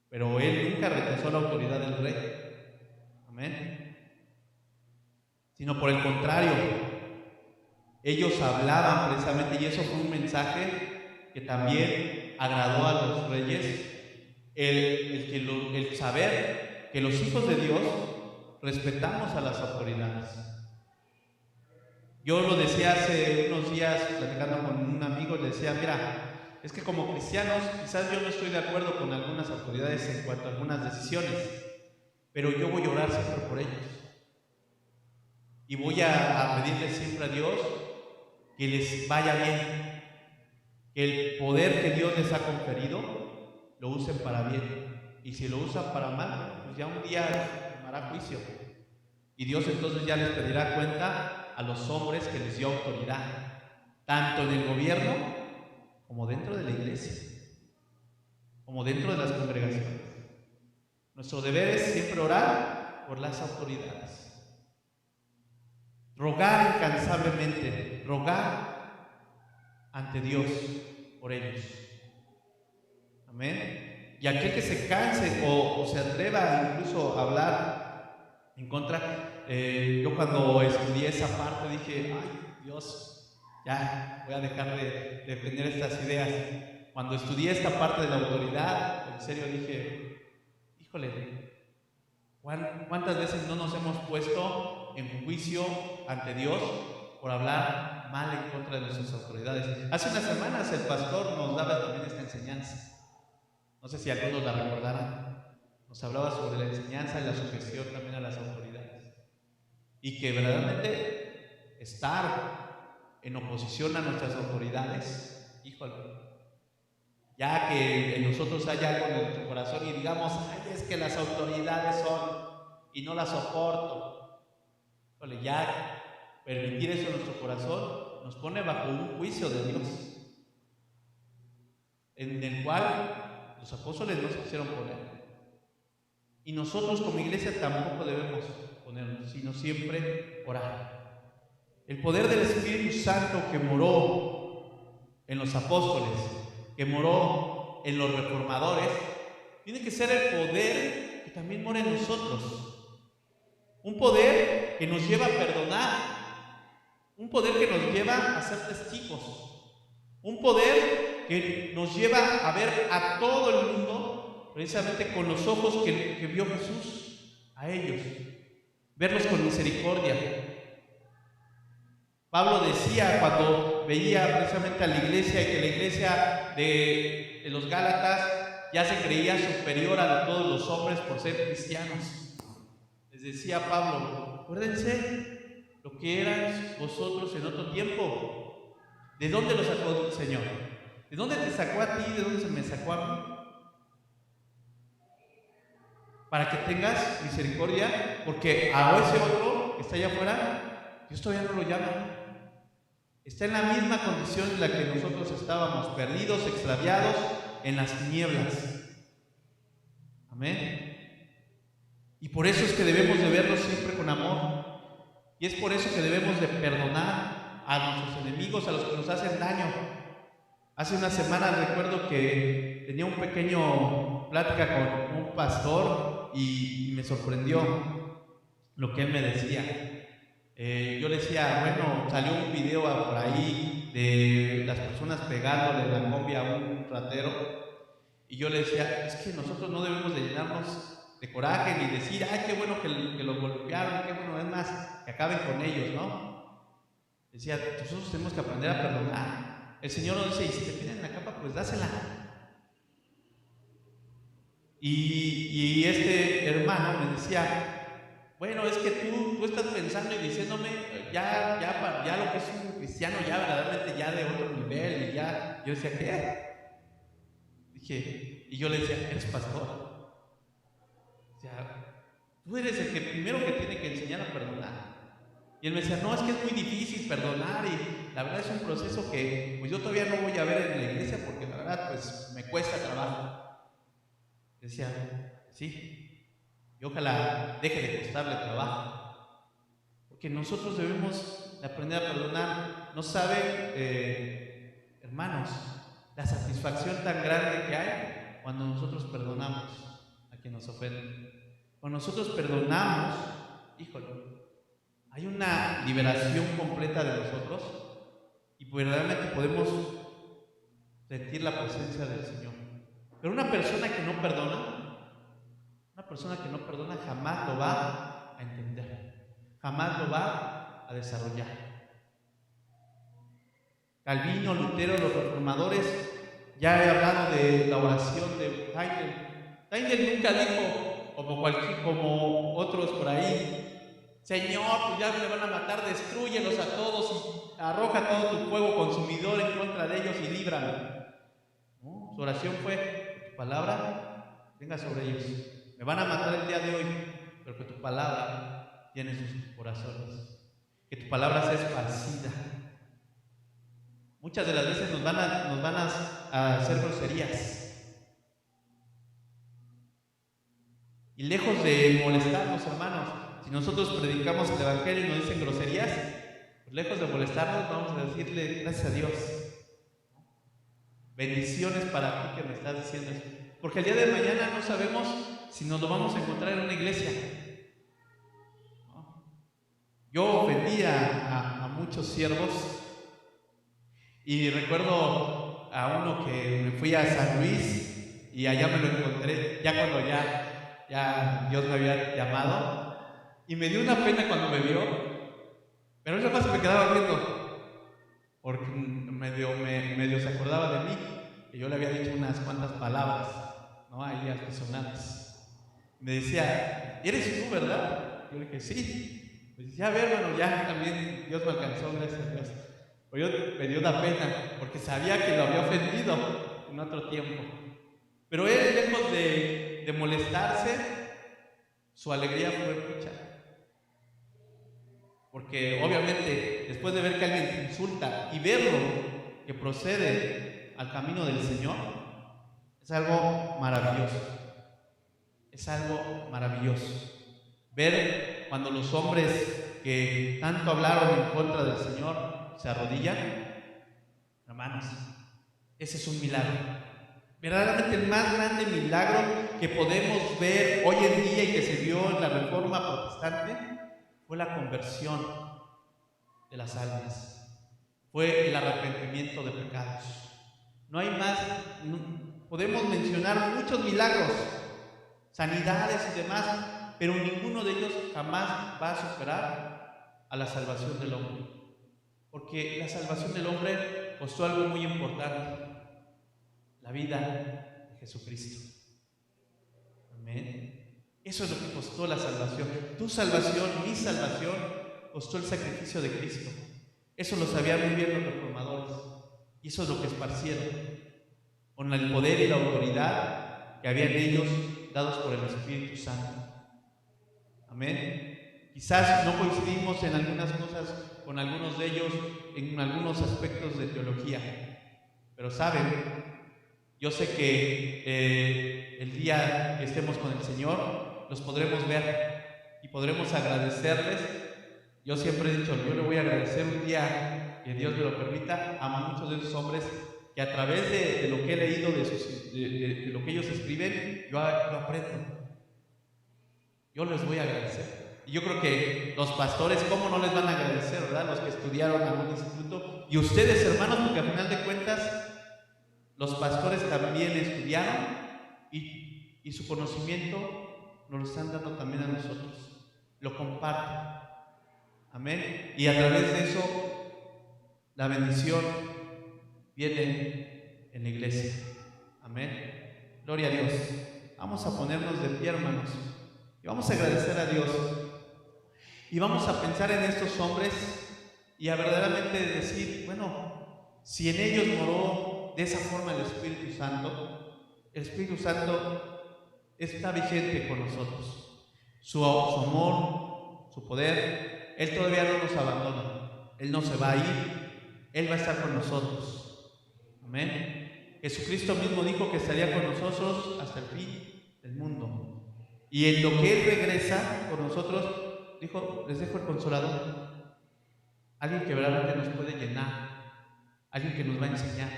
Pero él nunca rechazó la autoridad del rey. Amén. Sino por el contrario, ellos hablaban precisamente, y eso fue un mensaje que también agradó a los reyes, el saber que los hijos de Dios respetamos a las autoridades. Yo lo decía hace unos días platicando con un amigo, le decía, mira, es que como cristianos quizás yo no estoy de acuerdo con algunas autoridades en cuanto a algunas decisiones, pero yo voy a orar siempre por ellos. Y voy a pedirle siempre a Dios que les vaya bien, que el poder que Dios les ha conferido lo usen para bien. Y si lo usan para mal, pues ya un día tomará juicio. Y Dios entonces ya les pedirá cuenta a los hombres que les dio autoridad, tanto en el gobierno como dentro de la iglesia, como dentro de las congregaciones. Nuestro deber es siempre orar por las autoridades. Rogar incansablemente, rogar ante Dios por ellos. Amén. Y aquel que se canse o se atreva incluso a hablar en contra, yo cuando estudié esa parte dije, ay Dios, ya voy a dejar de defender estas ideas. Cuando estudié esta parte de la autoridad, en serio dije, híjole, ¿cuántas veces no nos hemos puesto en juicio ante Dios por hablar mal en contra de nuestras autoridades? Hace unas semanas el pastor nos daba también esta enseñanza. No sé si algunos la recordarán. Nos hablaba sobre la enseñanza y la sujeción también a las autoridades. Y que verdaderamente estar en oposición a nuestras autoridades, híjole, ya que en nosotros haya algo en nuestro corazón y digamos, ay, es que las autoridades son y no las soporto. Híjole, ya permitir eso en nuestro corazón nos pone bajo un juicio de Dios, en el cual los apóstoles no se quisieron poner. Y nosotros como iglesia tampoco debemos ponernos, sino siempre orar. El poder del Espíritu Santo que moró en los apóstoles, que moró en los reformadores, tiene que ser el poder que también mora en nosotros. Un poder que nos lleva a perdonar, un poder que nos lleva a ser testigos, un poder que nos lleva a ver a todo el mundo precisamente con los ojos que vio Jesús a ellos, verlos con misericordia. Pablo decía cuando veía precisamente a la iglesia y que la iglesia de los Gálatas ya se creía superior a todos los hombres por ser cristianos. Les decía Pablo, acuérdense lo que eran vosotros en otro tiempo. ¿De dónde lo sacó el Señor? ¿De dónde te sacó a ti? ¿De dónde se me sacó a mí? Para que tengas misericordia, porque a ese otro que está allá afuera, Dios todavía no lo llama. Está en la misma condición en la que nosotros estábamos, perdidos, extraviados en las tinieblas. Amén. Y por eso es que debemos de verlos siempre con amor. Y es por eso que debemos de perdonar a nuestros enemigos, a los que nos hacen daño. Hace unas semanas recuerdo que tenía un pequeño plática con un pastor y me sorprendió lo que él me decía. Yo le decía, bueno, salió un video por ahí de las personas pegándole la combi a un ratero, y yo le decía, es que nosotros no debemos de llenarnos de coraje ni decir, ay, qué bueno que los golpearon, qué bueno, es más, que acaben con ellos, ¿no? Decía, nosotros tenemos que aprender a perdonar. El Señor nos dice, y si te piden la capa, pues dásela. Y este hermano me decía, bueno, es que tú estás pensando y diciéndome ya lo que es un cristiano, ya verdaderamente ya de otro nivel, y ya. Yo decía, ¿qué? Dije, y yo le decía, ¿eres pastor? O sea, tú eres el que primero que tiene que enseñar a perdonar. Y él me decía, no, es que es muy difícil perdonar, y la verdad es un proceso que pues yo todavía no voy a ver en la iglesia, porque la verdad pues me cuesta trabajo. Decía, sí, y ojalá deje de costarle trabajo, porque nosotros debemos aprender a perdonar. No saben, hermanos, la satisfacción tan grande que hay cuando nosotros perdonamos a quien nos ofende. Cuando nosotros perdonamos, híjole, hay una liberación completa de nosotros, y verdaderamente podemos sentir la presencia del Señor. Pero una persona que no perdona jamás lo va a entender, jamás lo va a desarrollar. Calvino, Lutero, los reformadores, ya he hablado de la oración de Heidel. Heidel nunca dijo, como otros por ahí, Señor, pues ya me van a matar, destrúyelos a todos y arroja todo tu fuego consumidor en contra de ellos y líbrame. ¿No? Su oración fue, tu palabra venga sobre ellos. Me van a matar el día de hoy, pero que tu palabra llene sus corazones, que tu palabra sea esparcida. Muchas de las veces nos van a hacer groserías, y lejos de molestarnos, hermanos, si nosotros predicamos el evangelio y nos dicen groserías, pues lejos de molestarnos, vamos a decirle gracias a Dios, bendiciones para ti que me estás diciendo esto, porque el día de mañana no sabemos si nos lo vamos a encontrar en una iglesia. Yo ofendí a muchos siervos, y recuerdo a uno que me fui a San Luis y allá me lo encontré, ya cuando ya Dios me había llamado, y me dio una pena cuando me vio, pero yo más me quedaba viendo, porque medio se acordaba de mí, que yo le había dicho unas cuantas palabras, ¿no? Ahí altisonantes. Me decía, ¿eres tú, verdad? Yo le dije, sí. Me decía, a ver, hermano, ya también Dios me alcanzó, gracias a Dios. Pero me dio una pena, porque sabía que lo había ofendido en otro tiempo. Pero él, lejos de molestarse, su alegría fue mucha. Porque obviamente, después de ver que alguien te insulta y verlo que procede al camino del Señor, es algo maravilloso. Es algo maravilloso. Ver cuando los hombres que tanto hablaron en contra del Señor se arrodillan, hermanos, ese es un milagro. Verdaderamente el más grande milagro que podemos ver hoy en día y que se vio en la Reforma Protestante fue la conversión de las almas, fue el arrepentimiento de pecados. No hay más, podemos mencionar muchos milagros, sanidades y demás, pero ninguno de ellos jamás va a superar a la salvación del hombre. Porque la salvación del hombre costó algo muy importante, la vida de Jesucristo. Amén. Eso es lo que costó la salvación. Tu salvación, mi salvación, costó el sacrificio de Cristo. Eso lo sabían muy bien los reformadores, y eso es lo que esparcieron con el poder y la autoridad que habían ellos dados por el Espíritu Santo. Amén. Quizás no coincidimos en algunas cosas con algunos de ellos, en algunos aspectos de teología, pero saben, yo sé que el día que estemos con el Señor los podremos ver y podremos agradecerles Yo siempre he dicho, yo le voy a agradecer un día, que Dios me lo permita, a muchos de esos hombres que a través de lo que he leído, de lo que ellos escriben, yo aprendo. Yo les voy a agradecer. Y yo creo que los pastores, ¿cómo no les van a agradecer, verdad? Los que estudiaron en algún instituto. Y ustedes, hermanos, porque al final de cuentas, los pastores también estudiaron y su conocimiento nos lo están dando también a nosotros. Lo comparten. Amén. Y a través de eso, la bendición viene en la iglesia. Amén. Gloria a Dios. Vamos a ponernos de pie, hermanos. Y vamos a agradecer a Dios. Y vamos a pensar en estos hombres y a verdaderamente decir, bueno, si en ellos moró de esa forma el Espíritu Santo está vigente con nosotros. Su amor, su poder, Él todavía no nos abandona. Él no se va a ir. Él va a estar con nosotros. Amén. Jesucristo mismo dijo que estaría con nosotros hasta el fin del mundo. Y en lo que Él regresa por nosotros, dijo, les dejo el Consolador. Alguien que verdaderamente nos puede llenar. Alguien que nos va a enseñar.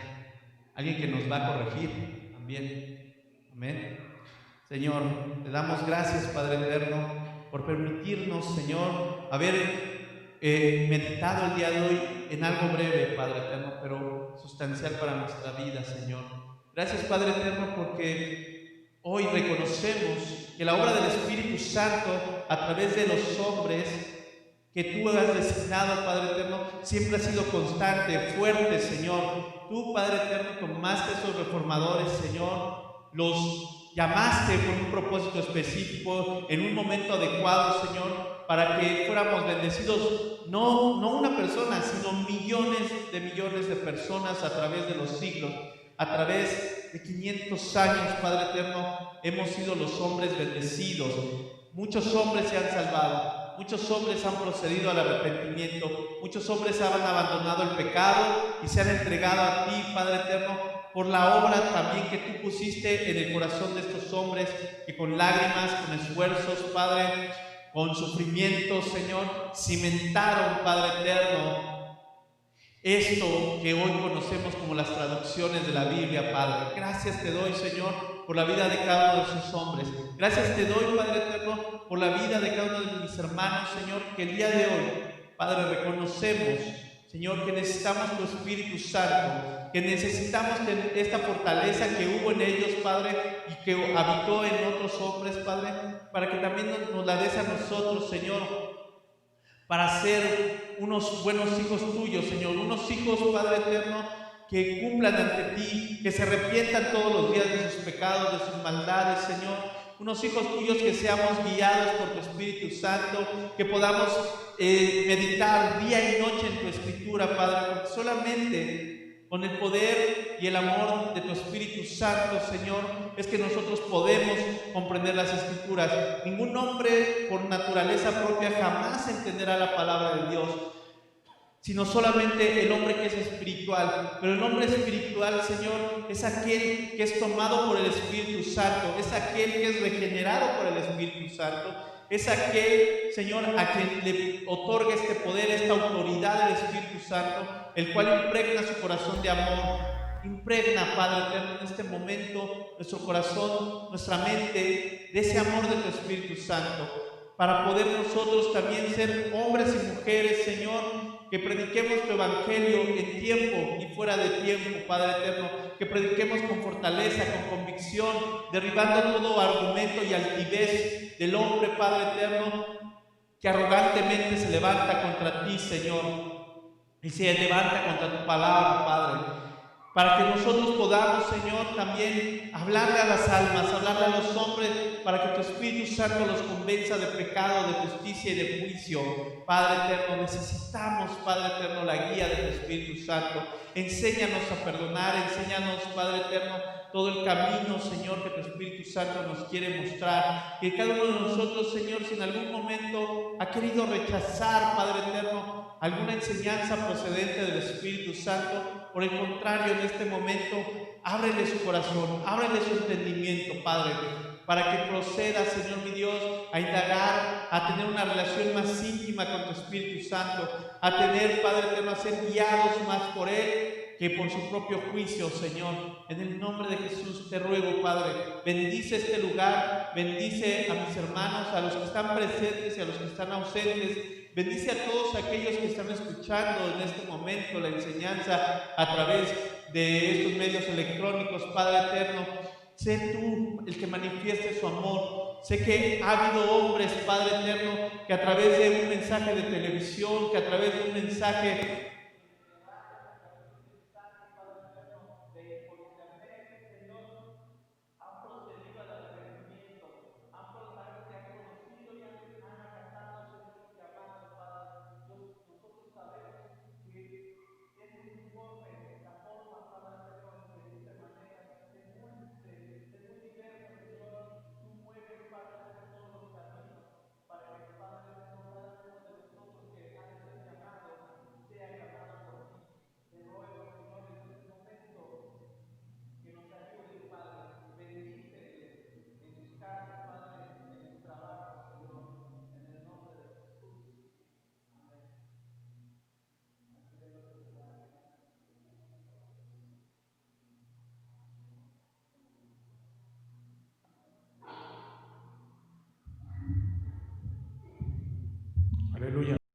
Alguien que nos va a corregir también. Amén. Señor, te damos gracias, Padre eterno, por permitirnos, Señor, haber meditado el día de hoy en algo breve, Padre eterno, pero sustancial para nuestra vida, Señor. Gracias, Padre eterno, porque hoy reconocemos que la obra del Espíritu Santo a través de los hombres que tú has designado, Padre eterno, siempre ha sido constante, fuerte, Señor. Tú, Padre eterno, tomaste a esos reformadores, Señor, los llamaste con un propósito específico, en un momento adecuado, Señor, para que fuéramos bendecidos, no una persona, sino millones de personas a través de los siglos. A través de 500 años, Padre eterno, hemos sido los hombres bendecidos. Muchos hombres se han salvado, muchos hombres han procedido al arrepentimiento, muchos hombres han abandonado el pecado y se han entregado a ti, Padre eterno, por la obra también que tú pusiste en el corazón de estos hombres, que con lágrimas, con esfuerzos, Padre, con sufrimientos, Señor, cimentaron, Padre eterno, esto que hoy conocemos como las traducciones de la Biblia, Padre. Gracias te doy, Señor, por la vida de cada uno de esos hombres. Gracias te doy, Padre eterno, por la vida de cada uno de mis hermanos, Señor, que el día de hoy, Padre, reconocemos, Señor, que necesitamos tu Espíritu Santo, que necesitamos esta fortaleza que hubo en ellos, Padre, y que habitó en otros hombres, Padre, para que también nos la des a nosotros, Señor, para ser unos buenos hijos tuyos, Señor, unos hijos, Padre eterno, que cumplan ante ti, que se arrepientan todos los días de sus pecados, de sus maldades, Señor, unos hijos tuyos que seamos guiados por tu Espíritu Santo, que podamos meditar día y noche en tu Escritura, Padre, porque solamente con el poder y el amor de tu Espíritu Santo, Señor, es que nosotros podemos comprender las Escrituras. Ningún hombre por naturaleza propia jamás entenderá la palabra de Dios, sino solamente el hombre que es espiritual. Pero el hombre espiritual, Señor, es aquel que es tomado por el Espíritu Santo, es aquel que es regenerado por el Espíritu Santo, es aquel, Señor, a quien le otorga este poder, esta autoridad del Espíritu Santo, el cual impregna su corazón de amor. Impregna, Padre eterno, en este momento nuestro corazón, nuestra mente, de ese amor de tu Espíritu Santo, para poder nosotros también ser hombres y mujeres, Señor, que prediquemos tu evangelio en tiempo y fuera de tiempo, Padre eterno, que prediquemos con fortaleza, con convicción, derribando todo argumento y altivez del hombre, Padre eterno, que arrogantemente se levanta contra ti, Señor, y se levanta contra tu palabra, Padre, para que nosotros podamos, Señor, también hablarle a las almas, hablarle a los hombres, para que tu Espíritu Santo los convenza de pecado, de justicia y de juicio. Padre eterno, necesitamos, Padre eterno, la guía de tu Espíritu Santo. Enséñanos a perdonar, enséñanos, Padre eterno, todo el camino, Señor, que tu Espíritu Santo nos quiere mostrar. Que cada uno de nosotros, Señor, si en algún momento ha querido rechazar, Padre eterno, alguna enseñanza procedente del Espíritu Santo, por el contrario, en este momento, ábrele su corazón, ábrele su entendimiento, Padre. para que proceda, Señor mi Dios, a indagar, a tener una relación más íntima con tu Espíritu Santo, a tener, Padre eterno, a ser guiados más por Él que por su propio juicio, Señor. En el nombre de Jesús te ruego, Padre, bendice este lugar, bendice a mis hermanos, a los que están presentes y a los que están ausentes, bendice a todos aquellos que están escuchando en este momento la enseñanza a través de estos medios electrónicos, Padre eterno. Sé tú el que manifieste su amor. Sé que ha habido hombres, Padre eterno, que a través de un mensaje de televisión, que a través de un mensaje